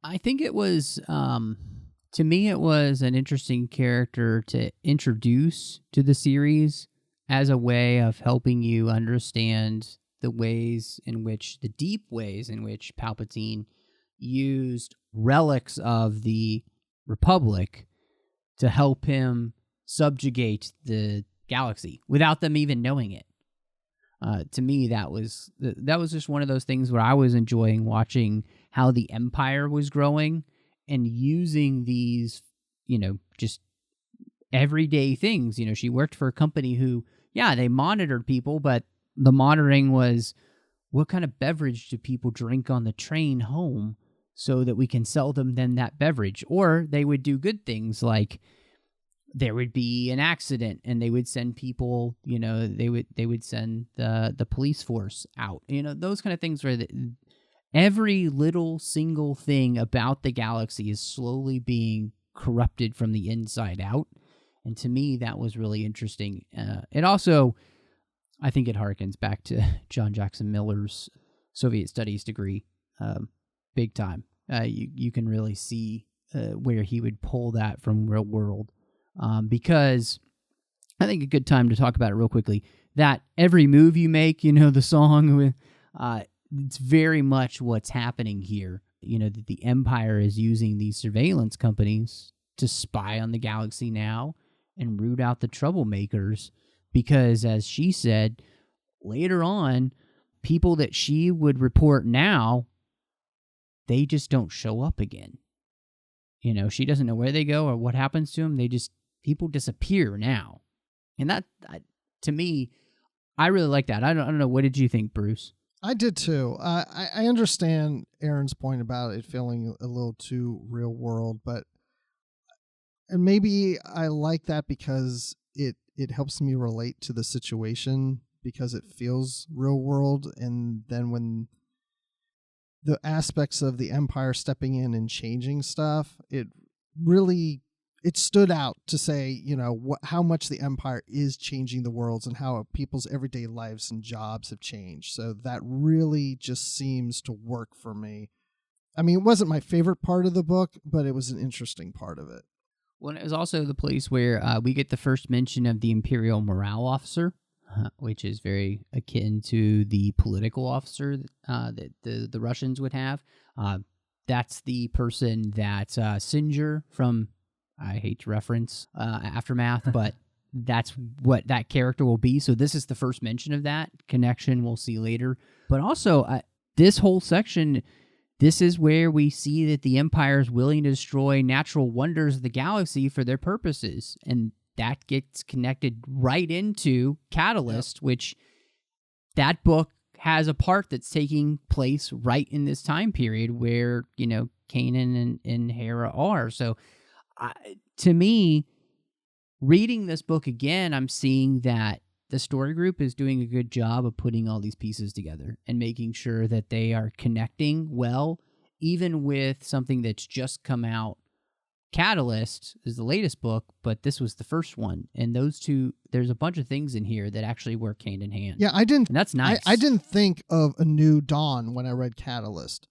I think it was, to me, it was an interesting character to introduce to the series as a way of helping you understand the deep ways in which Palpatine used relics of the Republic to help him subjugate the galaxy without them even knowing it. To me, that was just one of those things where I was enjoying watching how the Empire was growing and using these, just everyday things. She worked for a company who, they monitored people, but the monitoring was, what kind of beverage do people drink on the train home so that we can sell them then that beverage? Or they would do good things like there would be an accident and they would send people, they would send the police force out, those kind of things where every little single thing about the galaxy is slowly being corrupted from the inside out. And to me, that was really interesting. It also, I think it harkens back to John Jackson Miller's Soviet Studies degree, big time. You can really see where he would pull that from real world. Because I think a good time to talk about it real quickly, that every move you make, the song, it's very much what's happening here. That the Empire is using these surveillance companies to spy on the galaxy now and root out the troublemakers. Because as she said, later on, people that she would report now, they just don't show up again. She doesn't know where they go or what happens to them. People disappear now. And that, to me, I really like that. I don't know. What did you think, Bruce? I did too. I understand Aaron's point about it feeling a little too real world, and maybe I like that because it helps me relate to the situation because it feels real world. And then when the aspects of the Empire stepping in and changing stuff, it stood out to say, how much the Empire is changing the worlds and how people's everyday lives and jobs have changed. So that really just seems to work for me. I mean, it wasn't my favorite part of the book, but it was an interesting part of it. Well, it was also the place where we get the first mention of the Imperial morale officer, which is very akin to the political officer that the Russians would have. That's the person that Singer from, I hate to reference Aftermath, but that's what that character will be. So this is the first mention of that connection we'll see later. But also, this whole section, this is where we see that the Empire is willing to destroy natural wonders of the galaxy for their purposes. And that gets connected right into Catalyst, which that book has a part that's taking place right in this time period where, Kanan and Hera are. So to me, reading this book again, I'm seeing that the story group is doing a good job of putting all these pieces together and making sure that they are connecting well, even with something that's just come out. Catalyst is the latest book, but this was the first one. And those two, there's a bunch of things in here that actually work hand in hand. Yeah, and that's nice. I didn't think of A New Dawn when I read Catalyst.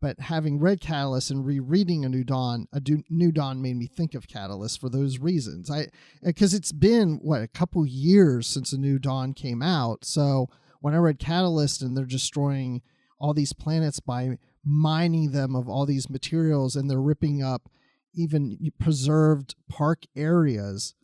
But having read Catalyst and rereading A New Dawn made me think of Catalyst for those reasons. Because it's been, a couple years since A New Dawn came out. So when I read Catalyst and they're destroying all these planets by mining them of all these materials and they're ripping up even preserved park areas,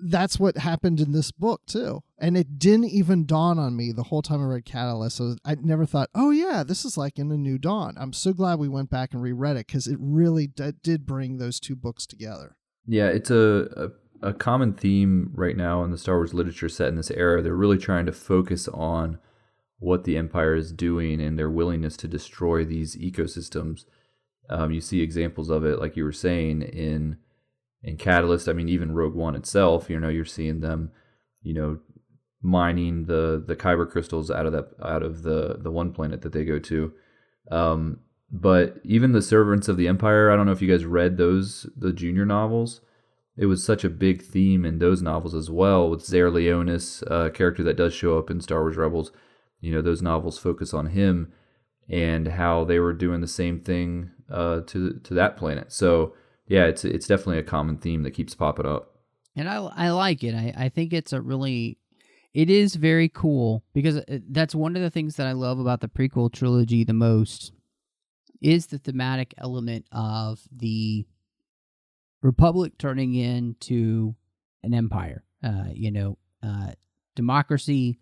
that's what happened in this book too. And it didn't even dawn on me the whole time I read Catalyst. So I never thought, oh yeah, this is like in A New Dawn. I'm so glad we went back and reread it because it really did bring those two books together. Yeah, it's a common theme right now in the Star Wars literature set in this era. They're really trying to focus on what the Empire is doing and their willingness to destroy these ecosystems. You see examples of it, like you were saying, in Catalyst. I mean, even Rogue One itself, you're seeing them, mining the kyber crystals out of the one planet that they go to. But even the Servants of the Empire, I don't know if you guys read the junior novels. It was such a big theme in those novels as well, with Zare Leonis, a character that does show up in Star Wars Rebels. Those novels focus on him. and how they were doing the same thing to that planet. So yeah, it's definitely a common theme that keeps popping up. And I like it. I think it's it is very cool, because that's one of the things that I love about the prequel trilogy the most, is the thematic element of the Republic turning into an empire. Democracy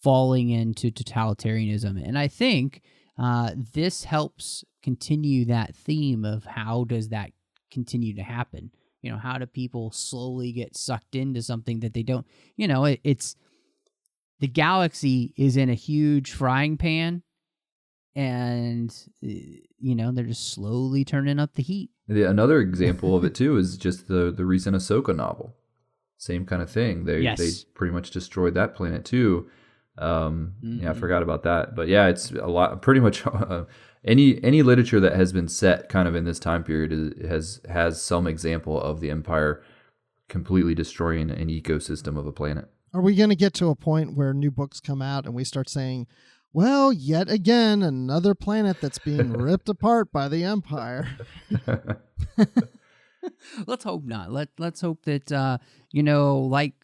falling into totalitarianism. And I think this helps continue that theme of how does that continue to happen. How do people slowly get sucked into something that they don't, it's the galaxy is in a huge frying pan, and, they're just slowly turning up the heat. Another example of it too is just the recent Ahsoka novel. Same kind of thing. They pretty much destroyed that planet too. Yeah, I forgot about that. But yeah, it's a lot. Pretty much any literature that has been set kind of in this time period has some example of the Empire completely destroying an ecosystem of a planet. Are we going to get to a point where new books come out and we start saying, well, yet again, another planet that's being ripped apart by the Empire? Let's hope not. Let's hope that, like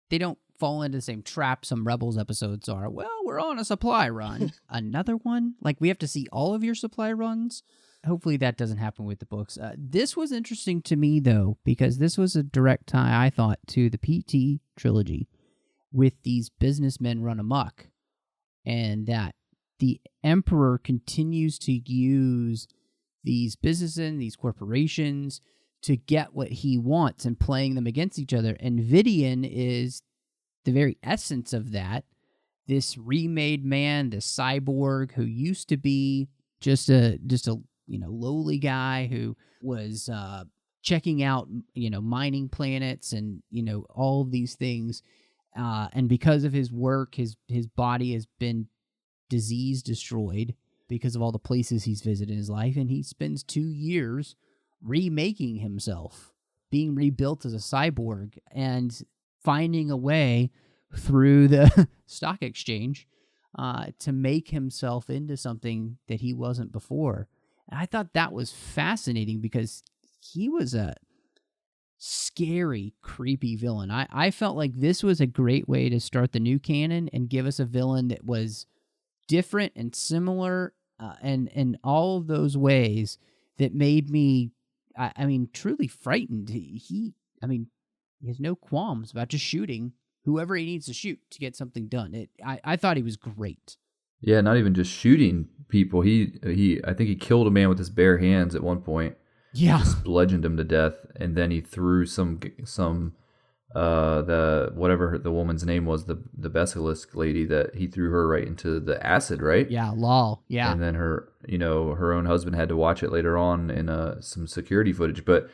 they don't fall into the same trap some Rebels episodes are. Well, we're on a supply run. Another one? Like, we have to see all of your supply runs? Hopefully that doesn't happen with the books. This was interesting to me, though, because this was a direct tie, I thought, to the PT trilogy with these businessmen run amok, and that the Emperor continues to use these businesses, these corporations, to get what he wants and playing them against each other. And Vidian is the very essence of that. This remade man, this cyborg who used to be just a lowly guy who was checking out, mining planets and, all of these things. And because of his work, his body has been disease destroyed because of all the places he's visited in his life. And he spends 2 years remaking himself, being rebuilt as a cyborg, and finding a way through the stock exchange to make himself into something that he wasn't before. And I thought that was fascinating because he was a scary, creepy villain. I felt like this was a great way to start the new canon and give us a villain that was different and similar and in all of those ways that made me, truly frightened. He has no qualms about just shooting whoever he needs to shoot to get something done. I thought he was great. Yeah, not even just shooting people. I think he killed a man with his bare hands at one point. Yeah, just bludgeoned him to death, and then he threw the whatever the woman's name was, the basilisk lady, that he threw her right into the acid, right? Yeah, lol. Yeah, and then her own husband had to watch it later on in some security footage. But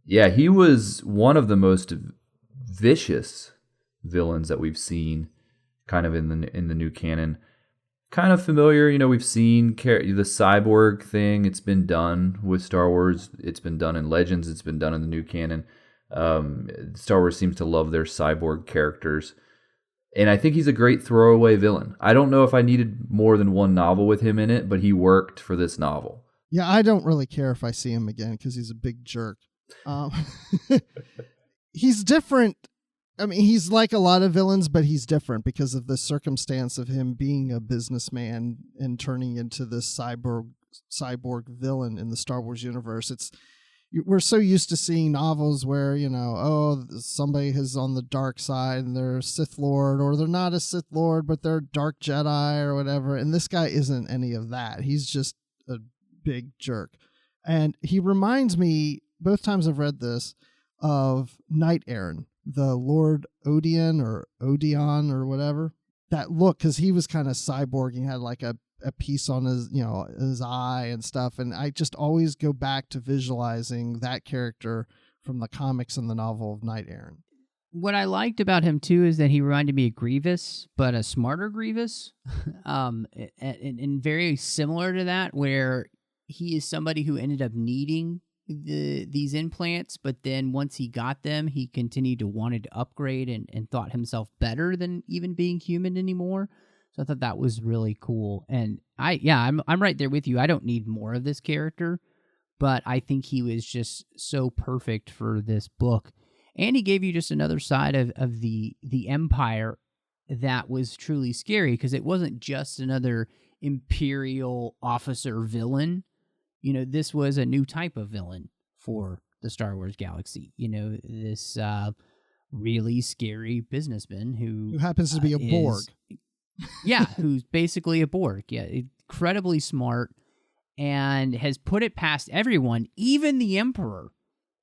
yeah, he was one of the most vicious villains that we've seen, kind of in the new canon. Kind of familiar, we've seen the cyborg thing. It's been done with Star Wars. It's been done in Legends. It's been done in the new canon. Star Wars seems to love their cyborg characters. And I think he's a great throwaway villain. I don't know if I needed more than one novel with him in it, but he worked for this novel. Yeah, I don't really care if I see him again because he's a big jerk. He's different. He's like a lot of villains, but he's different because of the circumstance of him being a businessman and turning into this cyborg villain in the Star Wars universe. We're so used to seeing novels where, somebody is on the dark side and they're a Sith Lord, or they're not a Sith Lord, but they're dark Jedi or whatever. And this guy isn't any of that. He's just a big jerk. And he reminds me, both times I've read this, of Knight Errant, the Lord Odeon or Odeon or whatever. That look, because he was kind of cyborging, had like a piece on his, his eye and stuff. And I just always go back to visualizing that character from the comics and the novel of Knight Errant. What I liked about him too is that he reminded me of Grievous, but a smarter Grievous, and very similar to that, where he is somebody who ended up needing these implants, but then once he got them, he continued to wanted to upgrade and thought himself better than even being human anymore. So I thought that was really cool. And I'm right there with you. I don't need more of this character, but I think he was just so perfect for this book. And he gave you just another side of the Empire that was truly scary, because it wasn't just another Imperial officer villain. You know, this was a new type of villain for the Star Wars galaxy. You know, this really scary businessman who happens to be a Borg. Yeah, who's basically a Borg. Yeah, incredibly smart, and has put it past everyone, even the Emperor.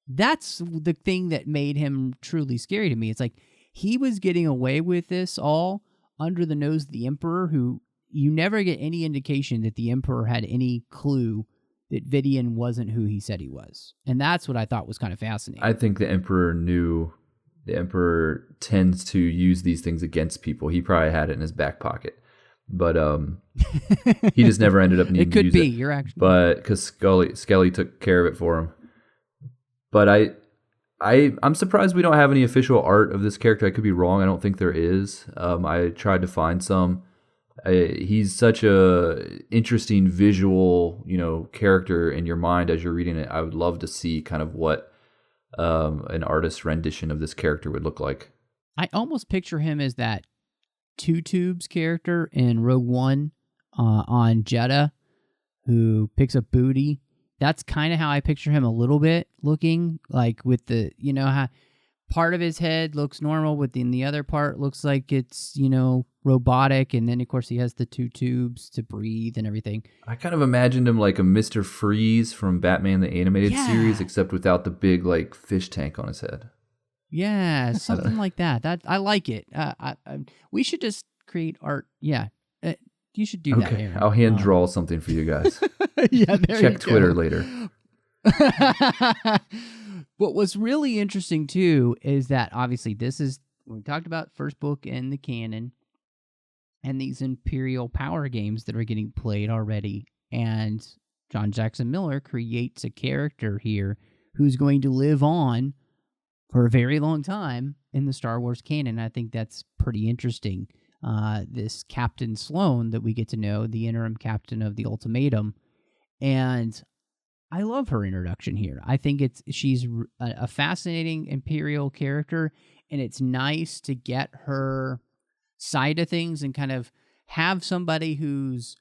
That's the thing that made him truly scary to me. It's like he was getting away with this all under the nose of the Emperor, who you never get any indication that the Emperor had any clue that Vidian wasn't who he said he was. And that's what I thought was kind of fascinating. I think the Emperor knew. The Emperor tends to use these things against people. He probably had it in his back pocket, but he just never ended up needing to use it. It could be. You're actually, but because Skelly took care of it for him. But I'm surprised we don't have any official art of this character. I could be wrong. I don't think there is. I tried to find some. He's such a interesting visual, character in your mind as you're reading it. I would love to see kind of what an artist's rendition of this character would look like. I almost picture him as that Two Tubes character in Rogue One on Jeddah, who picks up booty. That's kind of how I picture him a little bit looking, like with the, how part of his head looks normal, but then the other part looks like it's, robotic. And then, of course, he has the two tubes to breathe and everything. I kind of imagined him like a Mr. Freeze from Batman the Animated Series, except without the big, like, fish tank on his head. Yeah, something like that. I like it. We should just create art. Yeah, you should do that. Okay, I'll hand draw something for you guys. Yeah, there Check you Twitter go. later. What was really interesting, too, is that obviously this is, we talked about first book in the canon and these Imperial power games that are getting played already. And John Jackson Miller creates a character here who's going to live on for a very long time in the Star Wars canon. I think that's pretty interesting. This Captain Sloan that we get to know, the interim captain of the Ultimatum. And I love her introduction here. I think she's a fascinating Imperial character, and it's nice to get her side of things and kind of have somebody who's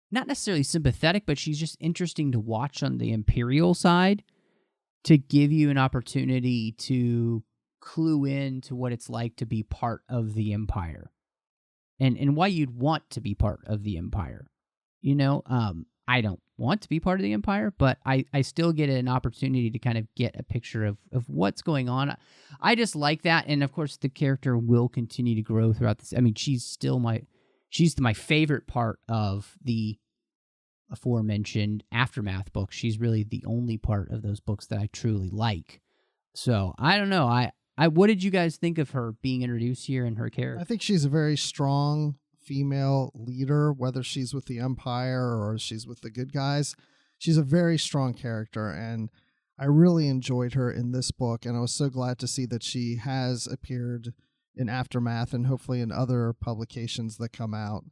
not necessarily sympathetic, but she's just interesting to watch on the Imperial side, to give you an opportunity to clue in to what it's like to be part of the Empire and why you'd want to be part of the Empire. I don't want to be part of the Empire, but I still get an opportunity to kind of get a picture of what's going on. I just like that. And of course, the character will continue to grow throughout this. I mean, she's my favorite part of the aforementioned Aftermath books. She's really the only part of those books that I truly like. So I don't know. What did you guys think of her being introduced here and her character? I think she's a very strong female leader, whether she's with the Empire or she's with the good guys. She's a very strong character, and I really enjoyed her in this book, and I was so glad to see that she has appeared in Aftermath and hopefully in other publications that come out.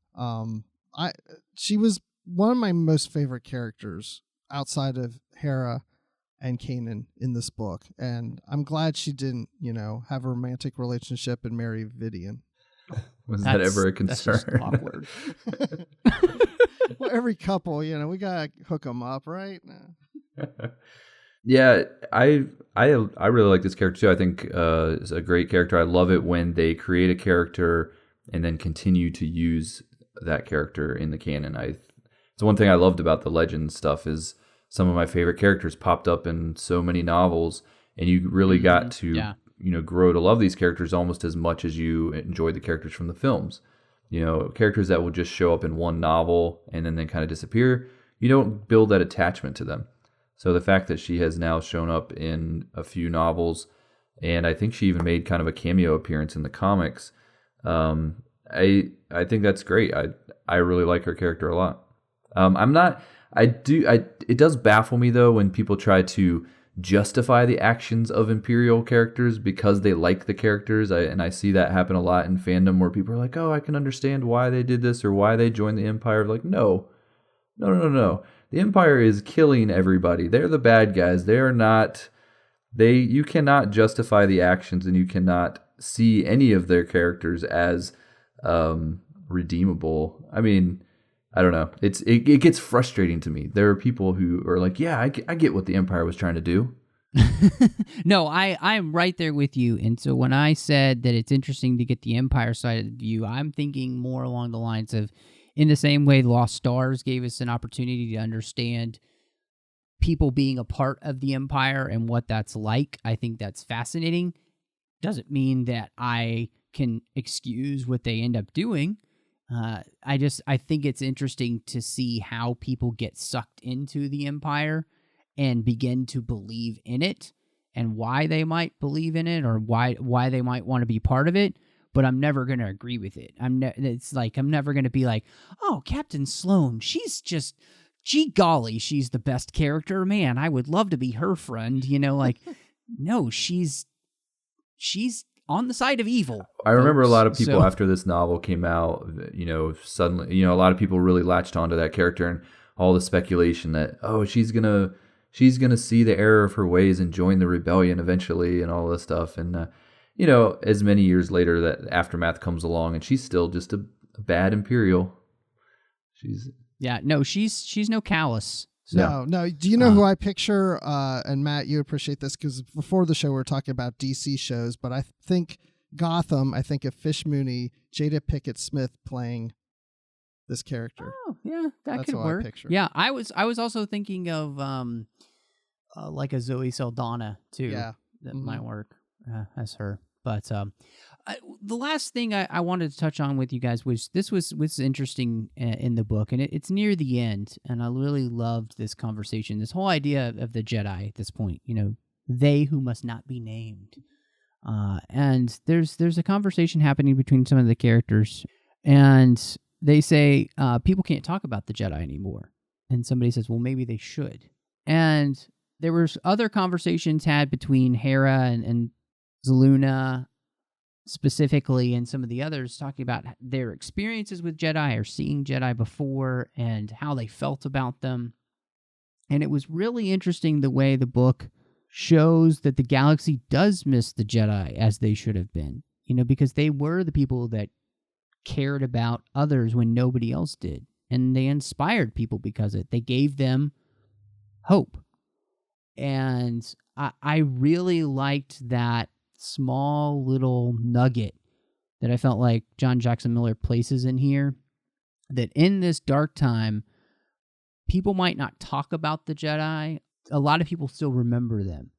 She was one of my most favorite characters outside of Hera and Kanan in this book, and I'm glad she didn't, have a romantic relationship and marry Vidian. Was that ever a concern? That's just awkward. Well, every couple, we gotta hook them up, right? Yeah, I really like this character too. I think it's a great character. I love it when they create a character and then continue to use that character in the canon. It's one thing I loved about the Legends stuff is some of my favorite characters popped up in so many novels, and you really got to grow to love these characters almost as much as you enjoyed the characters from the films. Characters that will just show up in one novel and then kind of disappear. You don't build that attachment to them. So the fact that she has now shown up in a few novels, and I think she even made kind of a cameo appearance in the comics, I think that's great. I really like her character a lot. It does baffle me though when people try to justify the actions of Imperial characters because they like the characters. I see that happen a lot in fandom where people are like, oh, I can understand why they did this or why they joined the Empire. Like, no. The Empire is killing everybody. They're the bad guys. They are not... You cannot justify the actions, and you cannot see any of their characters as redeemable. I mean, I don't know. It gets frustrating to me. There are people who are like, yeah, I get what the Empire was trying to do. No, I'm right there with you. And so when I said that it's interesting to get the Empire side of the view, I'm thinking more along the lines of, in the same way Lost Stars gave us an opportunity to understand people being a part of the Empire and what that's like. I think that's fascinating. Doesn't mean that I can excuse what they end up doing. I think it's interesting to see how people get sucked into the Empire and begin to believe in it, and why they might believe in it, or why they might want to be part of it. But I'm never going to agree with it. I'm never going to be like, oh, Captain Sloane, she's just, gee golly, she's the best character. Man, I would love to be her friend. No, she's on the side of evil. I remember a lot of people after this novel came out, suddenly, a lot of people really latched onto that character, and all the speculation that, oh, she's gonna see the error of her ways and join the rebellion eventually, and all this stuff. And as many years later, that aftermath comes along, and she's still just a bad Imperial. She's no Callus. So. No. Do you know who I picture? And Matt, you appreciate this because before the show we were talking about DC shows, but I think Gotham. I think of Fish Mooney, Jada Pinkett Smith playing this character. Oh, yeah, that's could work. Yeah, I was also thinking of like a Zoe Saldana too. Yeah, that might work as her. But the last thing I wanted to touch on with you guys was was interesting in the book, and it's near the end, and I really loved this conversation, this whole idea of the Jedi at this point, they who must not be named. And there's a conversation happening between some of the characters, and they say people can't talk about the Jedi anymore. And somebody says, well, maybe they should. And there was other conversations had between Hera and Zaluna specifically, and some of the others talking about their experiences with Jedi or seeing Jedi before and how they felt about them. And it was really interesting the way the book shows that the galaxy does miss the Jedi as they should have been, because they were the people that cared about others when nobody else did. And they inspired people because of it. They gave them hope. And I really liked that small little nugget that I felt like John Jackson Miller places in here, that in this dark time, people might not talk about the Jedi. A lot of people still remember them,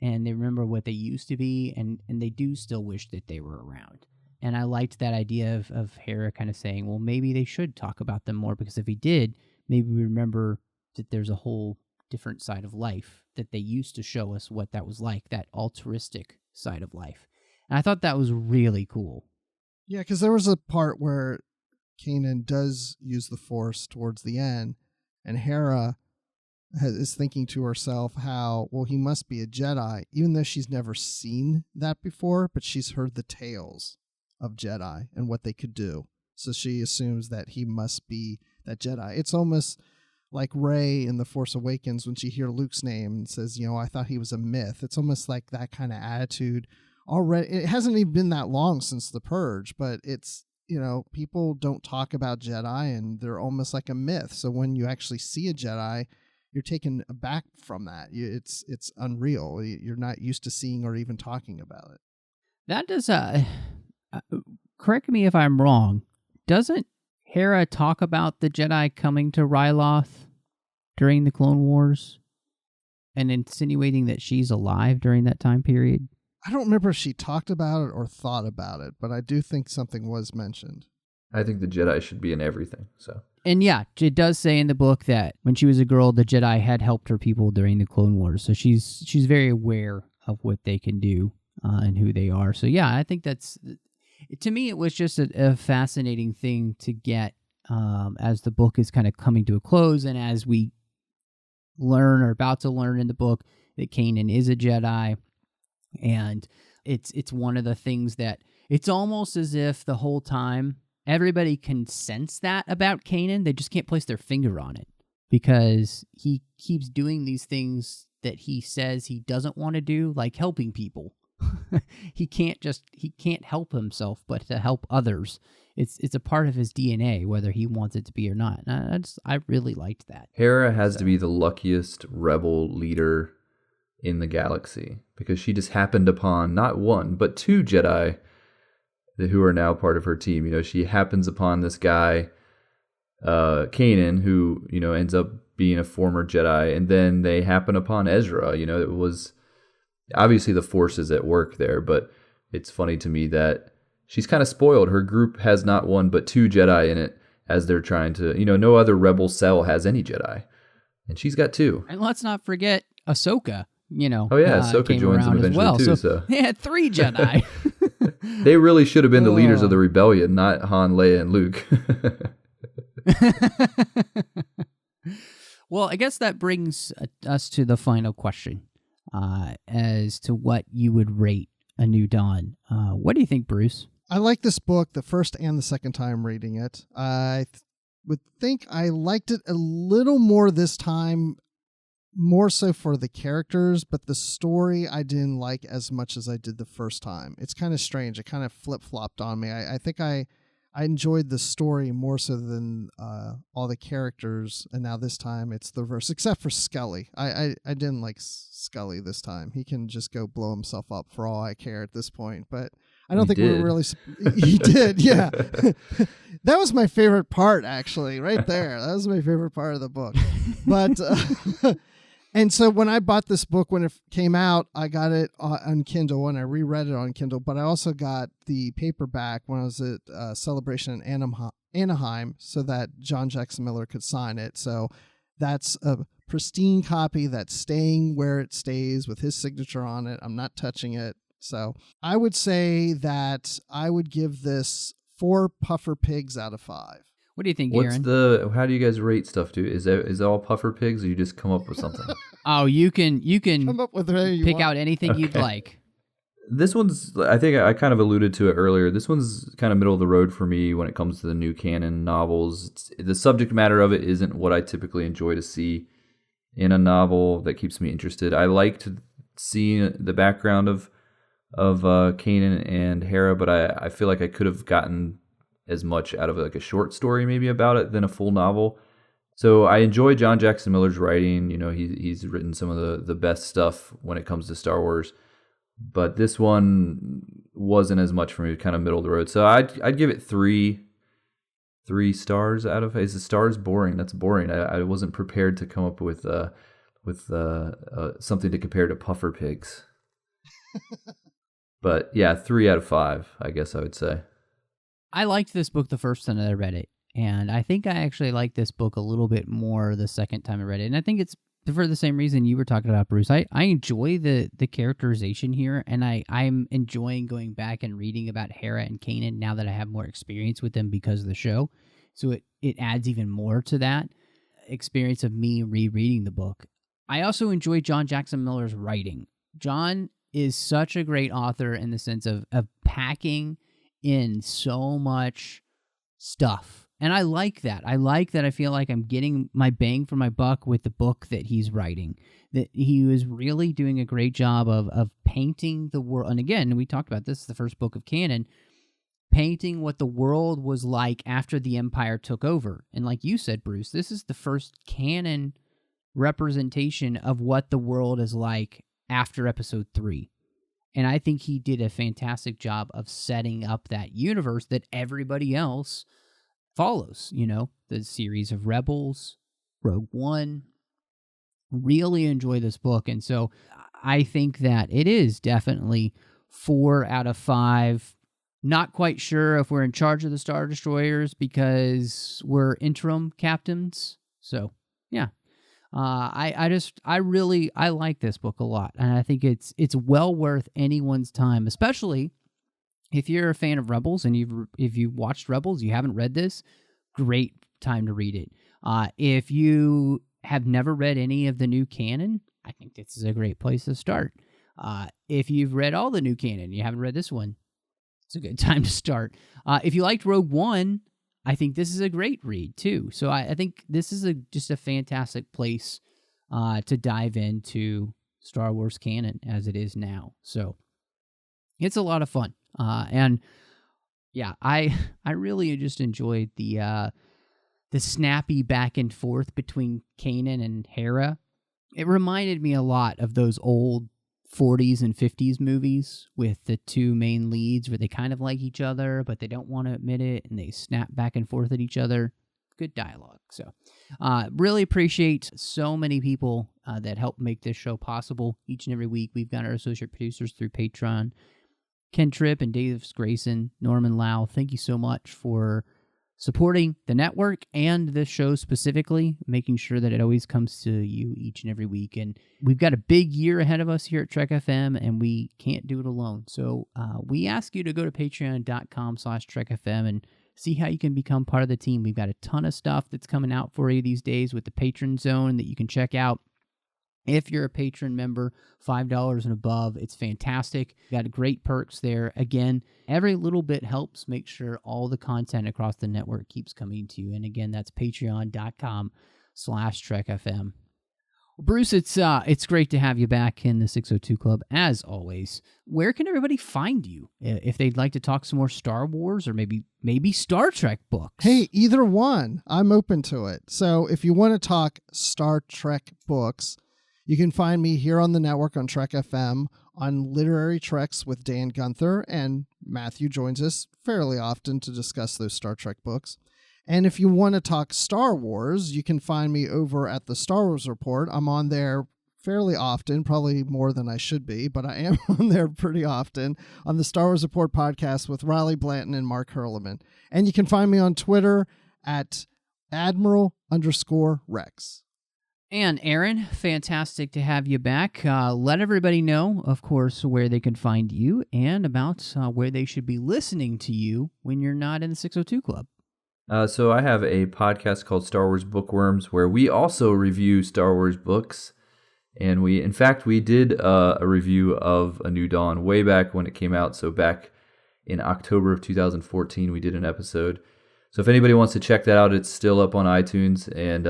and they remember what they used to be, and they do still wish that they were around. And I liked that idea of Hera kind of saying, well, maybe they should talk about them more, because if he did, maybe we remember that there's a whole different side of life, that they used to show us what that was like, that altruistic side of life. And I thought that was really cool. Yeah, because there was a part where Kanan does use the Force towards the end, and Hera is thinking to herself how, well, he must be a Jedi, even though she's never seen that before, but she's heard the tales of Jedi and what they could do. So she assumes that he must be that Jedi. It's almost like Rey in The Force Awakens when she hears Luke's name and says, I thought he was a myth. It's almost like that kind of attitude already. It hasn't even been that long since The Purge, but it's, people don't talk about Jedi, and they're almost like a myth. So when you actually see a Jedi, you're taken aback from that. It's unreal. You're not used to seeing or even talking about it. That does, correct me if I'm wrong, doesn't Hera talk about the Jedi coming to Ryloth during the Clone Wars and insinuating that she's alive during that time period? I don't remember if she talked about it or thought about it, but I do think something was mentioned. I think the Jedi should be in everything. So, and yeah, it does say in the book that when she was a girl, the Jedi had helped her people during the Clone Wars. So she's very aware of what they can do and who they are. So yeah, I think that's, to me, it was just a fascinating thing to get as the book is kind of coming to a close, and as we learn or about to learn in the book, that Kanan is a Jedi. And it's one of the things that it's almost as if the whole time everybody can sense that about Kanan. They just can't place their finger on it because he keeps doing these things that he says he doesn't want to do, like helping people. he can't help himself, but to help others. It's a part of his DNA, whether he wants it to be or not. And I really liked that. Hera has to be the luckiest rebel leader in the galaxy because she just happened upon not one, but two Jedi who are now part of her team. You know, she happens upon this guy, Kanan, who, you know, ends up being a former Jedi, and then they happen upon Ezra. You know, it was obviously the Force is at work there, but it's funny to me that she's kind of spoiled. Her group has not one but two Jedi in it as they're trying to, you know, no other rebel cell has any Jedi, and she's got two. And let's not forget Ahsoka. You know, oh yeah, Ahsoka joins them eventually too. So they had three Jedi. They really should have been the leaders of the rebellion, not Han, Leia, and Luke. Well, I guess that brings us to the final question as to what you would rate A New Dawn. What do you think, Bruce? I like this book the first and the second time reading it. I would think I liked it a little more this time, more so for the characters, but the story I didn't like as much as I did the first time. It's kind of strange. It kind of flip-flopped on me. I think I enjoyed the story more so than all the characters, and now this time it's the reverse, except for Skelly. I didn't like Skelly this time. He can just go blow himself up for all I care at this point, but I don't think we were really... He did, yeah. That was my favorite part, actually, right there. That was my favorite part of the book. But... And so when I bought this book, when it came out, I got it on Kindle and I reread it on Kindle, but I also got the paperback when I was at Celebration in Anaheim so that John Jackson Miller could sign it. So that's a pristine copy that's staying where it stays with his signature on it. I'm not touching it. So I would say that I would give this 4 puffer pigs out of 5. What do you think, Aaron? How do you guys rate stuff, dude? Is it all puffer pigs, or you just come up with something? Oh, you can come up with pick out anything you'd like. This one's, I think I kind of alluded to it earlier. This one's kind of middle of the road for me when it comes to the new canon novels. The subject matter of it isn't what I typically enjoy to see in a novel that keeps me interested. I like to see the background of Kanan and Hera, but I feel like I could have gotten as much out of like a short story maybe about it than a full novel. So I enjoy John Jackson Miller's writing. You know, he's written some of the best stuff when it comes to Star Wars, but this one wasn't as much for me, kind of middle of the road. So I'd give it 3 stars out of. Is the stars boring? That's boring. I wasn't prepared to come up with something to compare to puffer pigs. But yeah, 3 out of 5, I guess I would say. I liked this book the first time I read it, and I think I actually liked this book a little bit more the second time I read it, and I think it's for the same reason you were talking about, Bruce. I enjoy the characterization here, and I'm enjoying going back and reading about Hera and Kanan now that I have more experience with them because of the show, so it adds even more to that experience of me rereading the book. I also enjoy John Jackson Miller's writing. John is such a great author in the sense of packing in so much stuff. And I like that. I feel like I'm getting my bang for my buck with the book that he's writing. That he was really doing a great job of painting the world. And again, we talked about this, the first book of Canon, painting what the world was like after the Empire took over. And like you said, Bruce, this is the first canon representation of what the world is like after Episode 3. And I think he did a fantastic job of setting up that universe that everybody else follows. You know, the series of Rebels, Rogue One. Really enjoy this book. And so I think that it is definitely 4 out of 5. Not quite sure if we're in charge of the Star Destroyers because we're interim captains. So, yeah. I like this book a lot, and I think it's well worth anyone's time, especially if you're a fan of Rebels and if you watched Rebels, you haven't read this, great time to read it. If you have never read any of the new canon, I think this is a great place to start. If you've read all the new canon and you haven't read this one, it's a good time to start. If you liked Rogue One, I think this is a great read too. So I think this is just a fantastic place to dive into Star Wars canon as it is now. So it's a lot of fun. And yeah, I really just enjoyed the snappy back and forth between Kanan and Hera. It reminded me a lot of those old 40s and 50s movies with the two main leads where they kind of like each other, but they don't want to admit it, and they snap back and forth at each other. Good dialogue. So really appreciate so many people that help make this show possible each and every week. We've got our associate producers through Patreon, Ken Tripp and Dave Grayson, Norman Lau. Thank you so much for supporting the network and this show specifically, making sure that it always comes to you each and every week. And we've got a big year ahead of us here at Trek FM, and we can't do it alone. So we ask you to go to patreon.com/TrekFM and see how you can become part of the team. We've got a ton of stuff that's coming out for you these days with the Patron Zone that you can check out. If you're a patron member, $5 and above, it's fantastic. Got great perks there. Again, every little bit helps make sure all the content across the network keeps coming to you. And again, that's patreon.com/TrekFM. Well, Bruce, it's great to have you back in the 602 Club, as always. Where can everybody find you if they'd like to talk some more Star Wars or maybe Star Trek books? Hey, either one. I'm open to it. So if you want to talk Star Trek books, you can find me here on the network on Trek FM on Literary Treks with Dan Gunther, and Matthew joins us fairly often to discuss those Star Trek books. And if you want to talk Star Wars, you can find me over at the Star Wars Report. I'm on there fairly often, probably more than I should be, but I am on there pretty often on the Star Wars Report podcast with Riley Blanton and Mark Hurleman. And you can find me on Twitter at Admiral_Rex. And Aaron, fantastic to have you back. Let everybody know, of course, where they can find you and about where they should be listening to you when you're not in the 602 Club. So I have a podcast called Star Wars Bookworms where we also review Star Wars books. And we did a review of A New Dawn way back when it came out. So back in October of 2014, we did an episode. So if anybody wants to check that out, it's still up on iTunes, and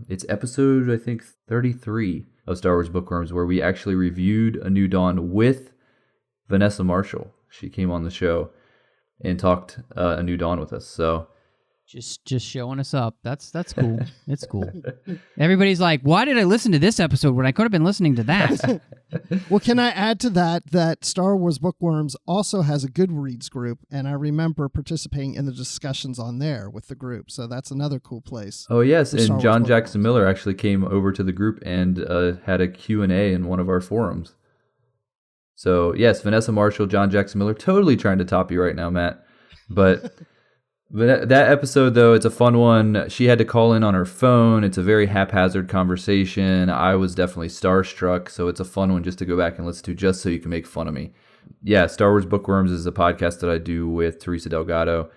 it's episode, I think, 33 of Star Wars Bookworms, where we actually reviewed A New Dawn with Vanessa Marshall. She came on the show and talked A New Dawn with us. So just showing us up. That's cool. It's cool. Everybody's like, why did I listen to this episode when I could have been listening to that? Well, can I add to that Star Wars Bookworms also has a Goodreads group, and I remember participating in the discussions on there with the group. So that's another cool place. Oh, yes, and John Jackson Miller actually came over to the group and had a Q&A in one of our forums. So, yes, Vanessa Marshall, John Jackson Miller, totally trying to top you right now, Matt. But that episode, though, it's a fun one. She had to call in on her phone. It's a very haphazard conversation. I was definitely starstruck, so it's a fun one just to go back and listen to just so you can make fun of me. Yeah, Star Wars Bookworms is a podcast that I do with Teresa Delgado,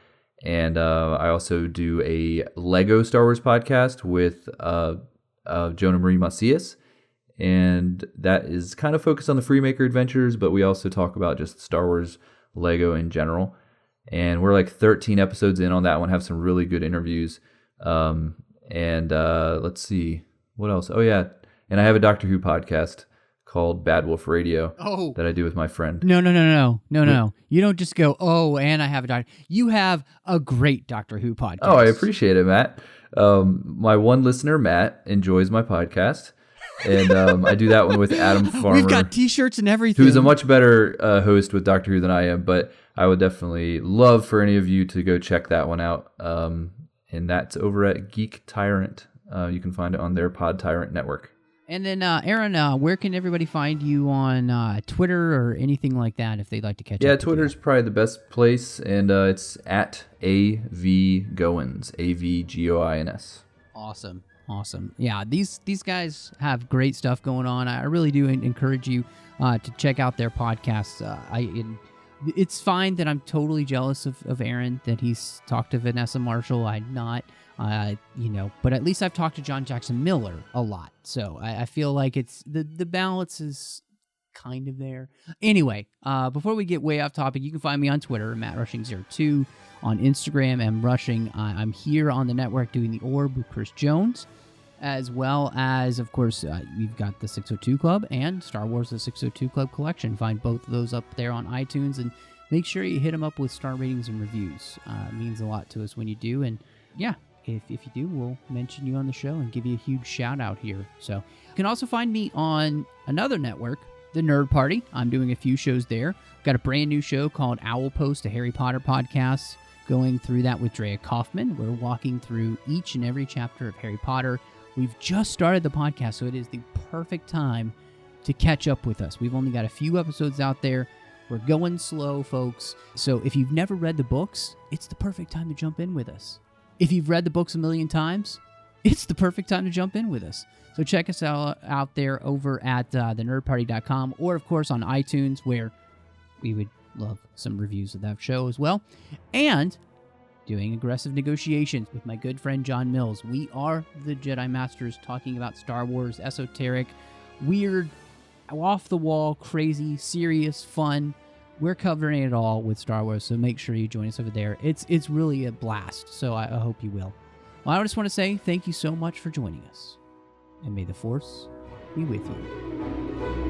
and I also do a Lego Star Wars podcast with Jonah Marie Macias, and that is kind of focused on the Freemaker adventures, but we also talk about just Star Wars Lego in general. And we're like 13 episodes in on that one, have some really good interviews. Let's see, what else? Oh, yeah. And I have a Doctor Who podcast called Bad Wolf Radio that I do with my friend. No. You don't just go, and I have a doctor. You have a great Doctor Who podcast. Oh, I appreciate it, Matt. My one listener, Matt, enjoys my podcast. And I do that one with Adam Farmer. We've got T-shirts and everything. Who's a much better host with Doctor Who than I am, but I would definitely love for any of you to go check that one out. And that's over at Geek Tyrant. You can find it on their Pod Tyrant network. And then, Aaron, where can everybody find you on Twitter or anything like that if they'd like to catch up? Yeah, Twitter's probably the best place, and it's at AVGoins, AVGOINS. Awesome. Yeah, these guys have great stuff going on. I really do encourage you to check out their podcasts. it's fine that I'm totally jealous of Aaron, that he's talked to Vanessa Marshall. I'm not, but at least I've talked to John Jackson Miller a lot. So I feel like it's the balance is kind of there. Anyway, before we get way off topic, you can find me on Twitter, MattRushing02, on Instagram, MRushing. I'm here on the network doing The Orb with Chris Jones, as well as, of course, we've got the 602 Club and Star Wars The 602 Club collection. Find both of those up there on iTunes, and make sure you hit them up with star ratings and reviews. It means a lot to us when you do, and yeah, if you do, we'll mention you on the show and give you a huge shout out here. So you can also find me on another network, The Nerd Party. I'm doing a few shows there. Got a brand new show called Owl Post, a Harry Potter podcast, going through that with Drea Kaufman. We're walking through each and every chapter of Harry Potter. We've just started the podcast, so it is the perfect time to catch up with us. We've only got a few episodes out there. We're going slow, folks. So if you've never read the books, it's the perfect time to jump in with us. If you've read the books a million times, it's the perfect time to jump in with us. So check us out there over at thenerdparty.com, or, of course, on iTunes, where we would love some reviews of that show as well. And doing aggressive negotiations with my good friend John Mills. We are the Jedi Masters, talking about Star Wars, esoteric, weird, off-the-wall, crazy, serious, fun. We're covering it all with Star Wars, so make sure you join us over there. It's really a blast, so I hope you will. Well, I just want to say thank you so much for joining us, and may the Force be with you.